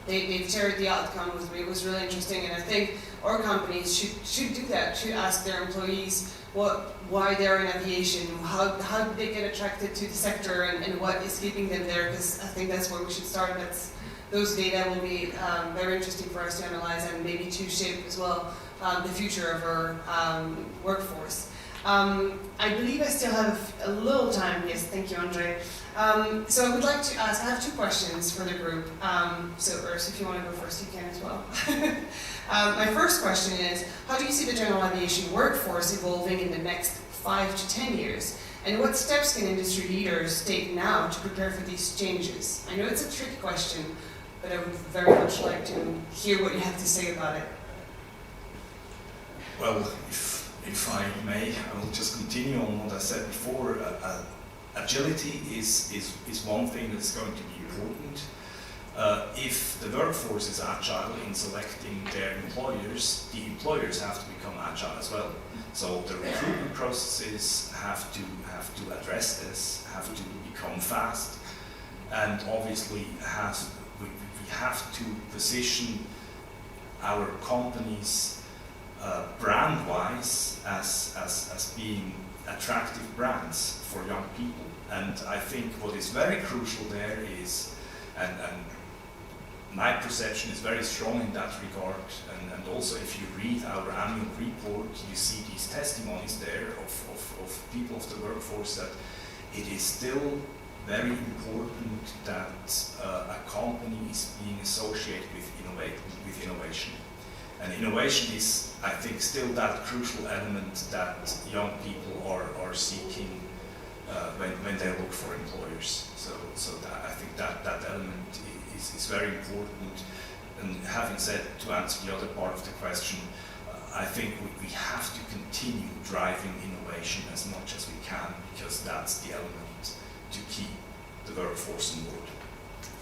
S4: they've shared the outcome with me. It was really interesting, and I think our companies should do that, should ask their employees why they're in aviation, how did they get attracted to the sector, and what is keeping them there, because I think that's where we should start. Those data will be very interesting for us to analyze and maybe to shape as well the future of our workforce. I believe I still have a little time. Yes, thank you, Andre. So I would like to ask, I have two questions for the group. So Urs, if you want to go first, you can as well. My first question is, how do you see the general aviation workforce evolving in the next 5 to 10 years? And what steps can industry leaders take now to prepare for these changes? I know it's a tricky question, but I would very much like to hear what you have to say about it.
S9: Well, if I may, I will just continue on what I said before. Agility is one thing that's going to be important. If the workforce is agile in selecting their employers, the employers have to become agile as well. So the recruitment processes have to address this, have to become fast, and obviously we have to position our companies brand-wise as being attractive brands for young people. And I think what is very crucial there is, and my perception is very strong in that regard, and also if you read our annual report, you see these testimonies there of people of the workforce, that it is still very important that a company is being associated with innovation. And innovation is, I think, still that crucial element that young people are seeking when they look for employers. So I think that element is very important. And having said, to answer the other part of the question, I think we have to continue driving innovation as much as we can, because that's the element to keep the workforce on board.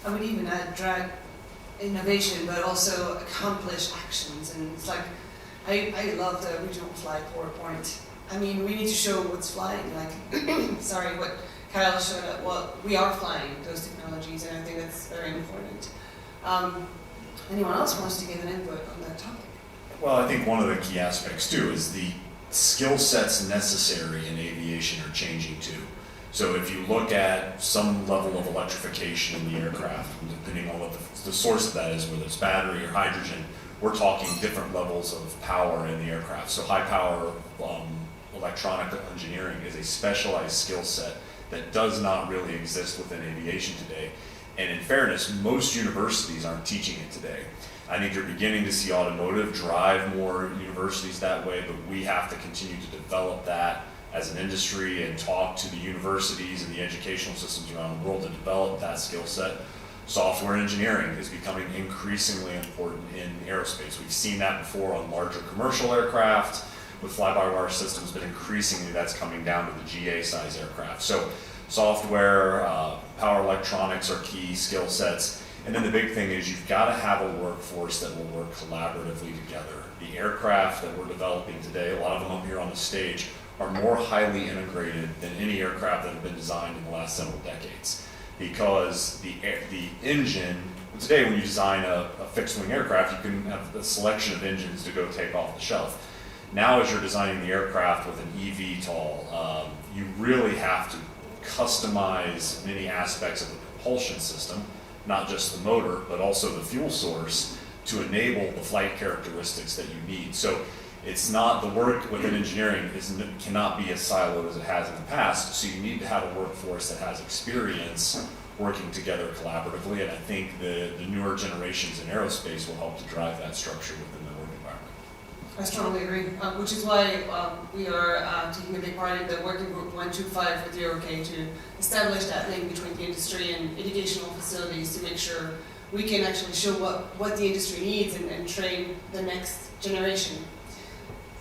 S4: I would even add drag innovation, but also accomplish actions. And it's like, I love the regional fly PowerPoint. I mean, we need to show what's flying, like, sorry, what Kyle showed up, well, we are flying those technologies, and I think that's very important. Anyone else wants to give an input on that topic?
S6: Well, I think one of the key aspects too is skill sets necessary in aviation are changing too. So if you look at some level of electrification in the aircraft, depending on what the source of that is, whether it's battery or hydrogen, we're talking different levels of power in the aircraft. So high power electronic engineering is a specialized skill set that does not really exist within aviation today. And in fairness, most universities aren't teaching it today. I think you're beginning to see automotive drive more universities that way, but we have to continue to develop that as an industry and talk to the universities and the educational systems around the world to develop that skill set. Software engineering is becoming increasingly important in aerospace. We've seen that before on larger commercial aircraft with fly-by-wire systems, but increasingly that's coming down to the GA size aircraft. So software, power electronics are key skill sets. And then the big thing is you've got to have a workforce that will work collaboratively together. The aircraft that we're developing today, a lot of them up here on the stage, are more highly integrated than any aircraft that have been designed in the last several decades. Because the engine, today when you design a fixed-wing aircraft, you can have a selection of engines to go take off the shelf. Now as you're designing the aircraft with an eVTOL, you really have to customize many aspects of the propulsion system, not just the motor, but also the fuel source to enable the flight characteristics that you need. So it's not, the work within engineering cannot be as siloed as it has in the past, so you need to have a workforce that has experience working together collaboratively, and I think the newer generations in aerospace will help to drive that structure within the work environment.
S4: I strongly agree, which is why we are taking a big part in the working group 125 with EuroK to establish that link between the industry and educational facilities to make sure we can actually show what the industry needs and train the next generation.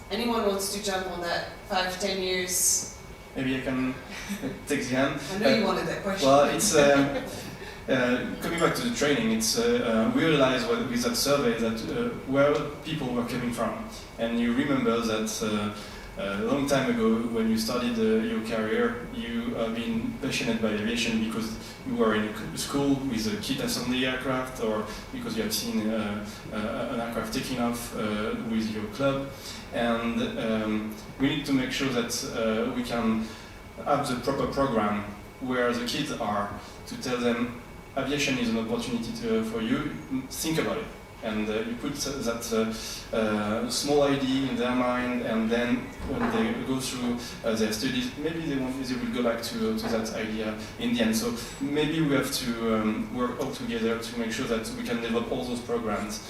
S4: Anyone wants to jump on that 5-10 years?
S5: Maybe I can take the hand.
S4: I know you wanted that question.
S5: Well, it's coming back to the training. It's we realized with that survey that where people were coming from, and you remember that a long time ago when you started your career, you have been passionate by aviation because you were in a school with a kit assembly aircraft, or because you had seen an aircraft taking off with your club. And we need to make sure that we can have the proper program where the kids are, to tell them aviation is an opportunity for you, think about it. And you put that small idea in their mind, and then when they go through their studies, maybe they will go back to that idea in the end. So maybe we have to work all together to make sure that we can develop all those programs,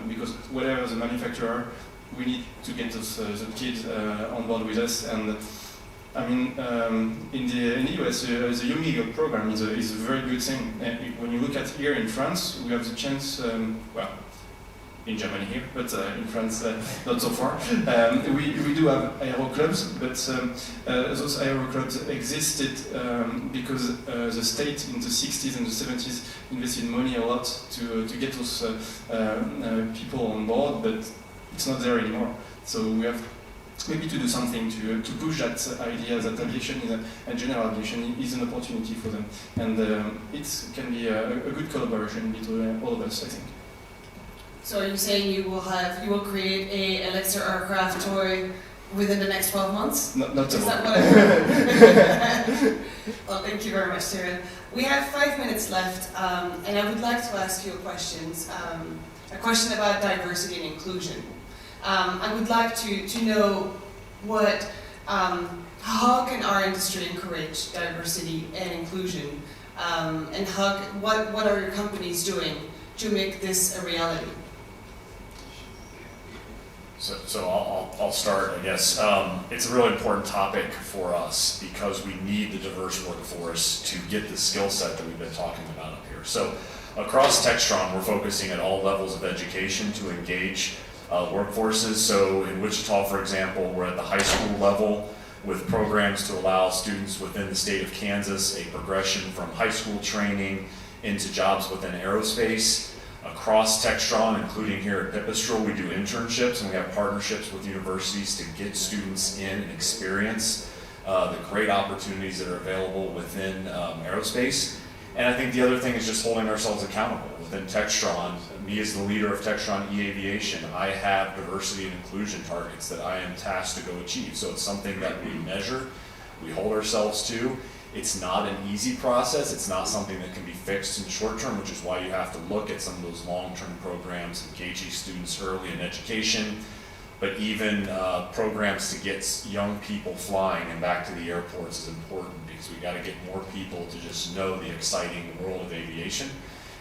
S5: because whatever the manufacturer, we need to get the kids on board with us. And I mean, in the US, the Young Eagle program is a very good thing. And when you look at here in France, we have the chance, well, in Germany here, but in France not so far. We do have AERO clubs, but those AERO clubs existed because the state in the 60s and the 70s invested money a lot to get those people on board, but it's not there anymore. So we have maybe to do something to push that idea that aviation and general aviation is an opportunity for them, and it can be a good collaboration between all of us, I think.
S4: So are you saying you will create a Elixir aircraft toy within the next 12 months?
S5: Not at all.
S4: Is that what I heard? Well, thank you very much, Tyrion. We have 5 minutes left, and I would like to ask you a question about diversity and inclusion. I would like to know how can our industry encourage diversity and inclusion, and what are your companies doing to make this a reality?
S6: So I'll start, I guess. It's a really important topic for us because we need the diverse workforce to get the skill set that we've been talking about up here. So across Textron, we're focusing at all levels of education to engage workforces. So in Wichita, for example, we're at the high school level with programs to allow students within the state of Kansas a progression from high school training into jobs within aerospace. Across Textron, including here at Pipistrel, we do internships and we have partnerships with universities to get students in and experience the great opportunities that are available within aerospace. And I think the other thing is just holding ourselves accountable. With within Textron, me as the leader of Textron eAviation, I have diversity and inclusion targets that I am tasked to go achieve. So it's something that we measure, we hold ourselves to. It's not an easy process. It's not something that can be fixed in the short term, which is why you have to look at some of those long-term programs, engaging students early in education, but even programs to get young people flying and back to the airports is important, because we got to get more people to just know the exciting world of aviation.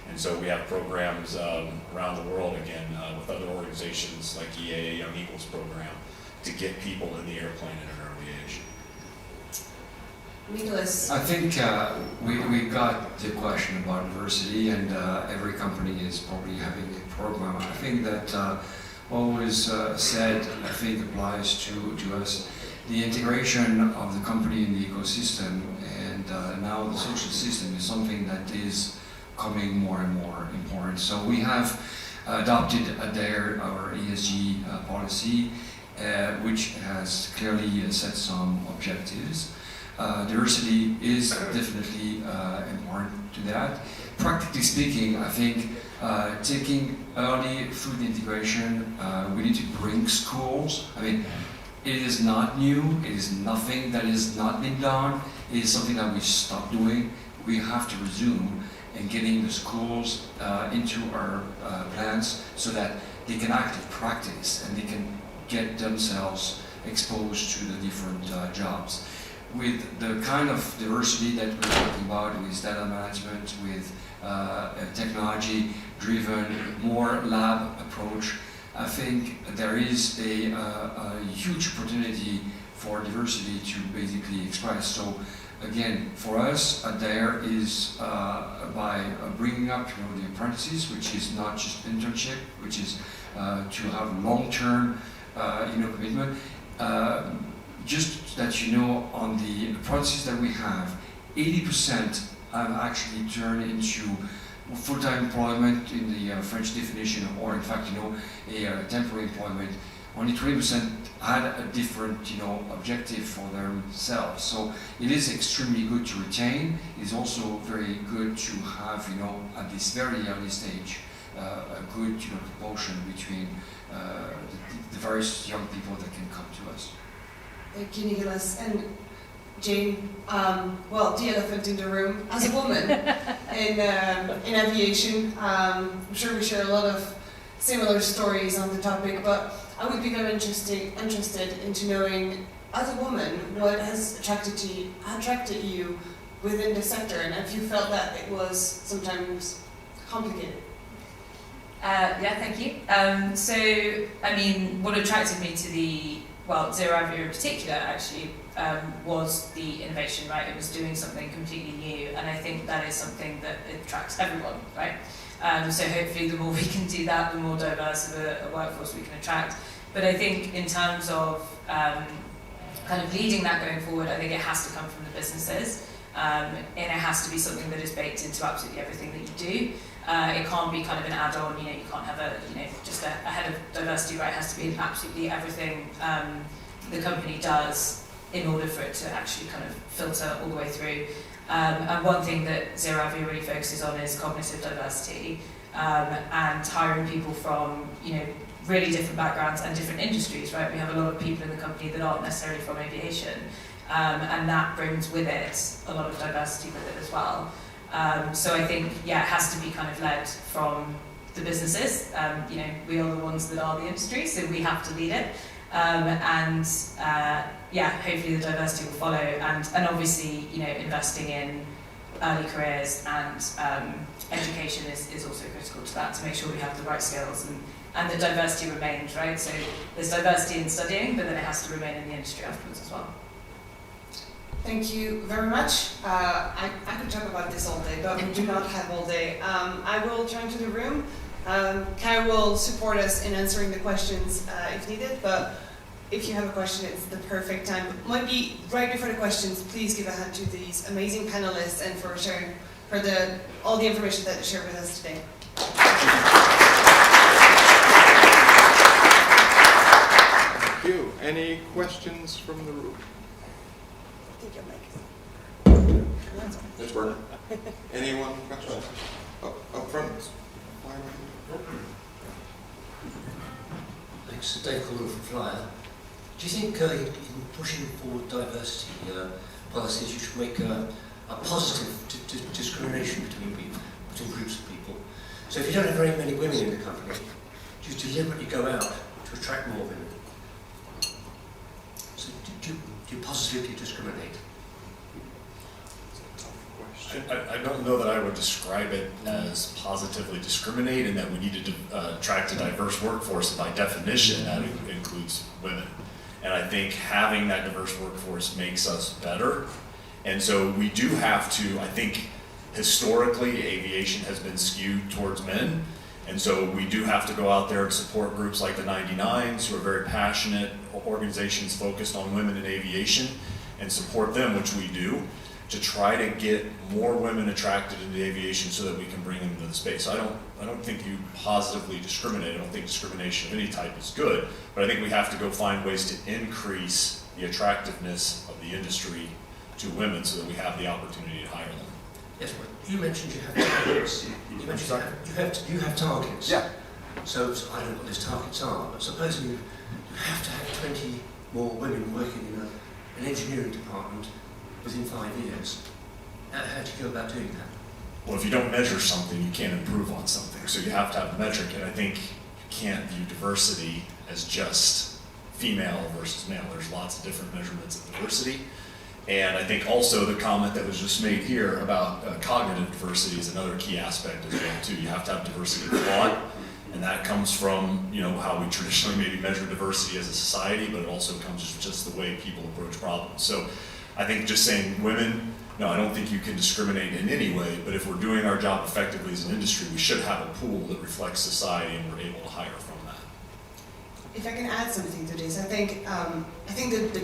S6: And so we have programs around the world, again, with other organizations like EAA Young Eagles program, to get people in the airplane at an early age.
S4: Nicholas.
S8: I think we got the question about diversity, and every company is probably having a program. I think that what was said, I think, applies to us. The integration of the company in the ecosystem and now the social system is something that is coming more and more important. So we have adopted at AERO our ESG policy, which has clearly set some objectives. Diversity is definitely important to that. Practically speaking, I think taking early through the integration, we need to bring schools. I mean, it is not new, it is nothing that has not been done, it is something that we stopped doing. We have to resume and getting the schools into our plans so that they can actually practice and they can get themselves exposed to the different jobs. With the kind of diversity that we're talking about, with data management, with technology-driven, more lab approach, I think there is a huge opportunity for diversity to basically express. So again, for us, there is by bringing up the apprentices, which is not just internship, which is to have long-term commitment. Just that you know, on the apprentices that we have, 80% have actually turned into full-time employment in the French definition, or in fact, a temporary employment. Only 20% had a different, objective for themselves. So it is extremely good to retain. It is also very good to have, at this very early stage, a good, proportion between the various young people that can come to us.
S4: Thank you, Nicholas. And Jane, well, the elephant in the room, as a woman in aviation, I'm sure we share a lot of similar stories on the topic, but I would be very interested into knowing, as a woman, what has attracted you within the sector, and if you felt that it was sometimes complicated.
S7: Yeah, thank you. So, I mean, what attracted me to Zero Avio in particular, actually, was the innovation, right? It was doing something completely new, and I think that is something that attracts everyone, right? So hopefully the more we can do that, the more diverse of a workforce we can attract. But I think in terms of kind of leading that going forward, I think it has to come from the businesses, and it has to be something that is baked into absolutely everything that you do. It can't be kind of an add-on, you can't have just a head of diversity, right? It has to be absolutely everything the company does in order for it to actually kind of filter all the way through. And one thing that Zero Avio really focuses on is cognitive diversity, and hiring people from, really different backgrounds and different industries, right? We have a lot of people in the company that aren't necessarily from aviation, and that brings with it a lot of diversity with it as well. So I think, it has to be kind of led from the businesses. We are the ones that are the industry, so we have to lead it. Hopefully the diversity will follow. And obviously, investing in early careers and education is also critical to that, to make sure we have the right skills and the diversity remains, right? So there's diversity in studying, but then it has to remain in the industry afterwards as well.
S4: Thank you very much. I could talk about this all day, but we do not have all day. I will turn to the room. Kai will support us in answering the questions if needed, but if you have a question, it's the perfect time. Might be right before the questions, please give a hand to these amazing panelists and for sharing all the information that they shared with us today.
S3: Thank you. Any questions from the room? It's working. Anyone questions? Up front.
S10: Thanks. Dave Cullen from Flyer. Do you think in pushing forward diversity policies you should make a positive discrimination between people, between groups of people? So if you don't have very many women in the company, do you deliberately go out to attract more women? So do you positively discriminate?
S6: I don't know that I would describe it as positively discriminate and that we need to attract a diverse workforce. By definition, that includes women. And I think having that diverse workforce makes us better. And so we do have to, I think historically aviation has been skewed towards men. And so we do have to go out there and support groups like the 99s who are very passionate organizations focused on women in aviation and support them, which we do, to try to get more women attracted into aviation so that we can bring them into the space. I don't think you positively discriminate. I don't think discrimination of any type is good, but I think we have to go find ways to increase the attractiveness of the industry to women so that we have the opportunity to hire them.
S10: Yes, well, you mentioned you have targets. You mentioned you have targets.
S2: Yeah.
S10: So I don't know what those targets are, but supposing you have to have 20 more women working in an engineering department within 5 years. How do you go about doing that?
S6: Well, if you don't measure something, you can't improve on something. So you have to have a metric, and I think you can't view diversity as just female versus male. There's lots of different measurements of diversity. And I think also the comment that was just made here about cognitive diversity is another key aspect as well too. You have to have diversity of thought, and that comes from how we traditionally maybe measure diversity as a society, but it also comes from just the way people approach problems. So I think just saying women, no, I don't think you can discriminate in any way, but if we're doing our job effectively as an industry, we should have a pool that reflects society and we're able to hire from that.
S4: If I can add something to this, I think that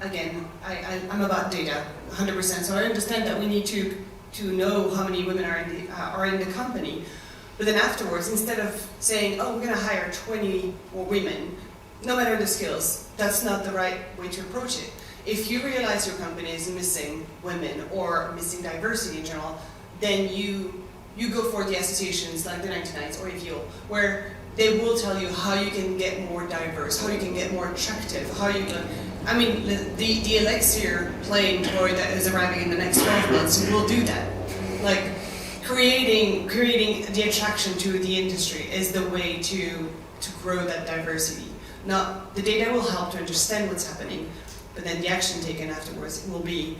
S4: again, I'm about data, 100%. So I understand that we need to know how many women are in the company. But then afterwards, instead of saying, oh, we're going to hire 20 more women, no matter the skills, that's not the right way to approach it. If you realize your company is missing women or missing diversity in general, then you go for the associations like the 99s or AERO, where they will tell you how you can get more diverse, how you can get more attractive, how you can... I mean, the Elixir plane toy that is arriving in the next 12 months will do that. Like, creating the attraction to the industry is the way to grow that diversity. Now, the data will help to understand what's happening, but then the action taken afterwards will be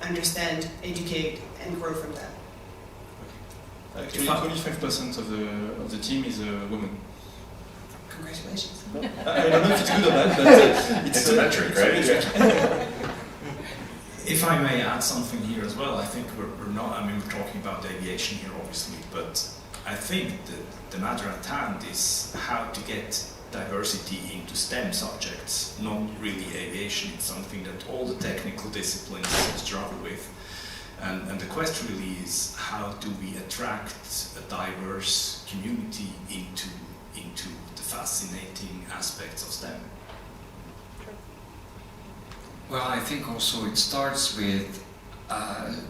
S4: understand, educate, and grow from that.
S5: Actually, 25% of the team is women.
S4: Congratulations.
S5: I don't know if it's good or bad, but
S6: it's a metric, right?
S9: If I may add something here as well, I think we're talking about aviation here obviously, but I think that the matter at hand is how to get diversity into STEM subjects, not really aviation. It's something that all the technical disciplines struggle with. And the question really is, how do we attract a diverse community into the fascinating aspects of STEM?
S8: Well, I think also it starts with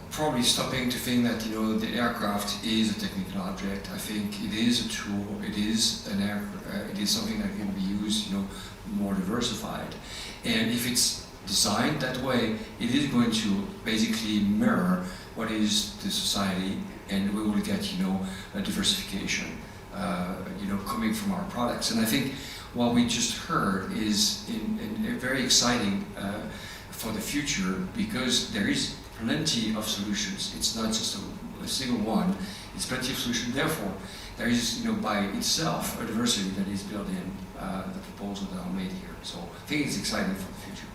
S8: probably stopping to think that the aircraft is a technical object. I think it is a tool. It is it is something that can be used, more diversified. And if it's designed that way, it is going to basically mirror what is the society, and we will get a diversification, coming from our products. And I think what we just heard is very exciting for the future, because there is plenty of solutions. It's not just a single one. It's plenty of solutions. Therefore, there is, by itself, a diversity that is built in the proposal that I made here. So I think it's exciting for the future.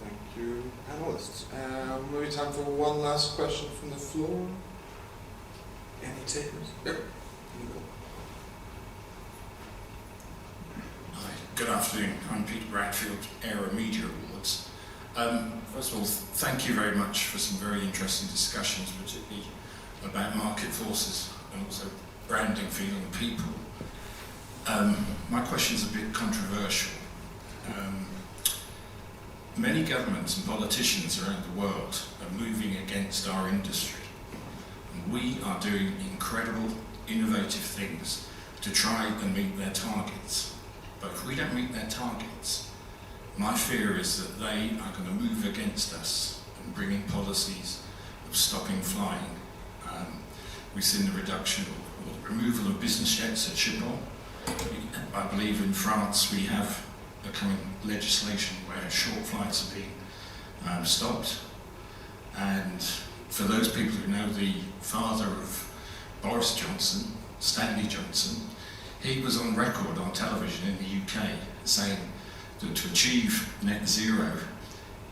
S11: Thank you, panelists. Maybe time for one last question from the floor. Any takers? Yep.
S12: Hi, good afternoon. I'm Peter Bradfield, AERO Media Awards. First of all, thank you very much for some very interesting discussions, particularly about market forces and also branding, feeling, people. My question is a bit controversial. Many governments and politicians around the world are moving against our industry. We are doing incredible, innovative things to try and meet their targets. But if we don't meet their targets, my fear is that they are going to move against us and bring in policies of stopping flying. We've seen the reduction or the removal of business jets at Schiphol. I believe in France we have becoming legislation where short flights are being stopped. And for those people who know the father of Boris Johnson, Stanley Johnson, he was on record on television in the UK saying that to achieve net zero,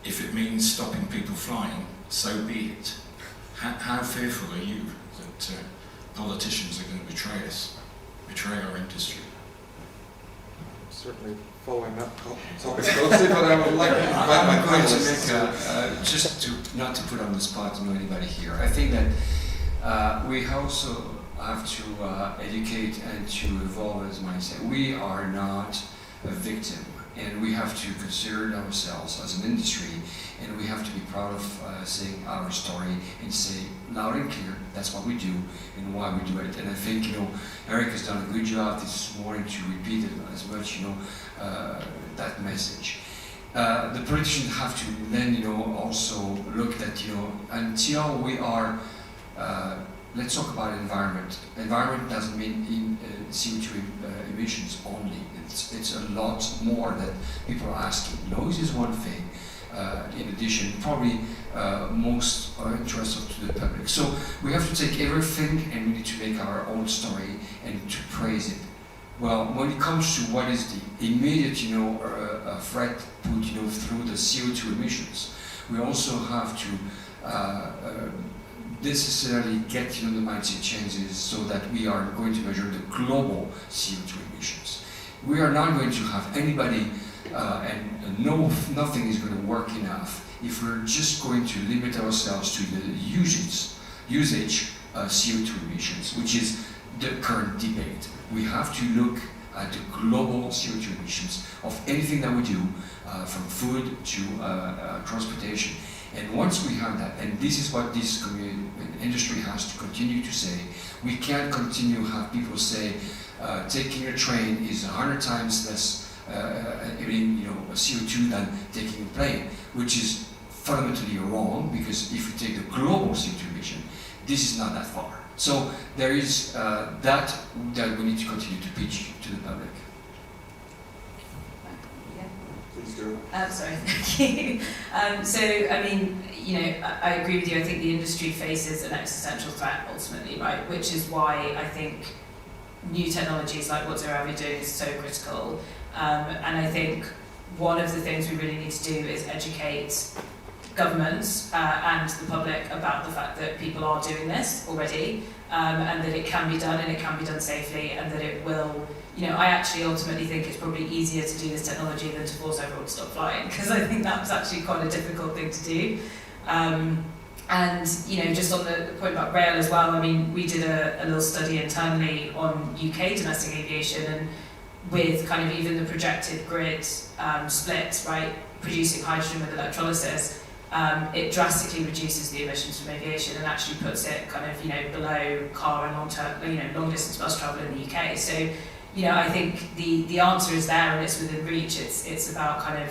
S12: if it means stopping people flying, so be it. How fearful are you that politicians are going to betray us, betray our industry?
S11: Certainly following that topic closely, but I would like to invite my
S8: I'm going to
S11: panelists.
S8: make, just to, not to put on the spot to know anybody here, I think that we also have to educate and to evolve as mindset. We are not a victim, and we have to consider ourselves as an industry, and we have to be proud of saying our story and say loud and clear that's what we do and why we do it. And I think, you know, Eric has done a good job this morning to repeat it as much, you know, that message. The politicians have to then, you know, also look at, you know, until we are, let's talk about environment. Environment doesn't mean CO2 emissions only. It's a lot more that people are asking. Noise is one thing. In addition, probably most are interested to the public. So we have to take everything and we need to make our own story and to praise it. Well, when it comes to what is the immediate, you know, threat put, you know, through the CO2 emissions, we also have to necessarily get, you know, the mindset changes so that we are going to measure the global CO2 emissions. We are not going to have anybody, and nothing is going to work enough if we're just going to limit ourselves to the usage CO2 emissions, which is the current debate. We have to look at the global CO2 emissions of anything that we do, from food to transportation. And once we have that, and this is what this industry has to continue to say, we can't continue to have people say taking a train is 100 times less emitting, you know, CO2 than taking a plane, which is fundamentally wrong, because if you take the global CO2 emission, this is not that far. So there is that we need to continue to pitch to the public.
S11: Please do.
S7: Sorry, thank you. So, I mean, you know, I agree with you. I think the industry faces an existential threat ultimately, right? Which is why I think new technologies like what Zero are doing is so critical. And I think one of the things we really need to do is educate governments and the public about the fact that people are doing this already, and that it can be done and it can be done safely, and that it will, you know, I actually ultimately think it's probably easier to do this technology than to force everyone to stop flying, because I think that's actually quite a difficult thing to do. And, you know, just on the point about rail as well, I mean, we did a little study internally on UK domestic aviation, and with kind of even the projected grid split, right, producing hydrogen with electrolysis, it drastically reduces the emissions from aviation and actually puts it kind of, you know, below car and long distance bus travel in the UK. So, you know, I think the answer is there and it's within reach. It's about kind of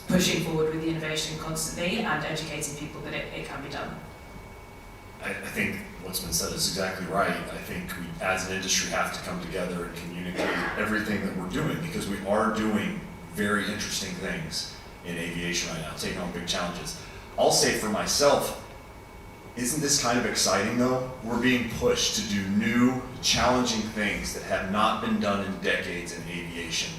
S7: pushing forward with the innovation constantly and educating people that it can be done.
S6: I think what's been said is exactly right. I think we, as an industry, have to come together and communicate everything that we're doing, because we are doing very interesting things in aviation right now, taking on big challenges. I'll say for myself, isn't this kind of exciting though? We're being pushed to do new, challenging things that have not been done in decades in aviation.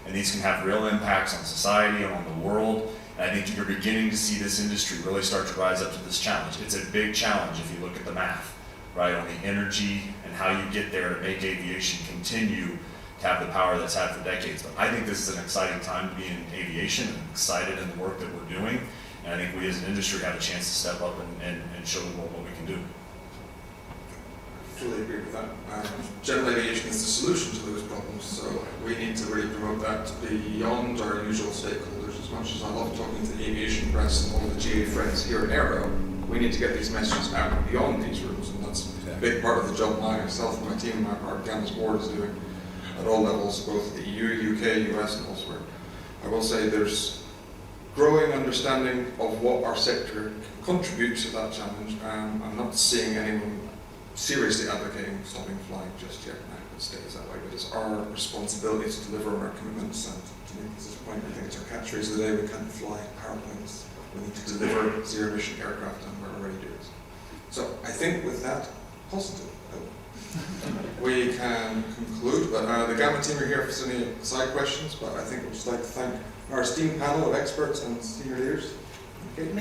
S6: And these can have real impacts on society and on the world. And I think you're beginning to see this industry really start to rise up to this challenge. It's a big challenge if you look at the math, right, on the energy and how you get there to make aviation continue to have the power that's had for decades. But I think this is an exciting time to be in aviation and excited in the work that we're doing. And I think we as an industry have a chance to step up and show the world what we can do.
S11: Fully agree with that. General aviation is the solution to those problems, so we need to really promote that beyond our usual stakeholders. As much as I love talking to the aviation press and all the GA friends here at AERO,
S3: we need to get these messages out beyond these rooms, and that's a big part of the job myself and my team, our GAMA's board is doing at all levels, both the EU, UK, US, and elsewhere. I will say there's growing understanding of what our sector can contribute to that challenge. I'm not seeing anyone seriously advocating stopping flying just yet. It stays that way, but it's our responsibility to deliver on our commitments, and to make this point, I think it's our catchphrase of the day: we can't fly power planes. We need to deliver zero-emission aircraft, and we're already doing so. So I think with that positive note, we can conclude. But the GAMA team are here if there's any side questions. But I think we'd just like to thank our esteemed panel of experts and senior leaders. Okay.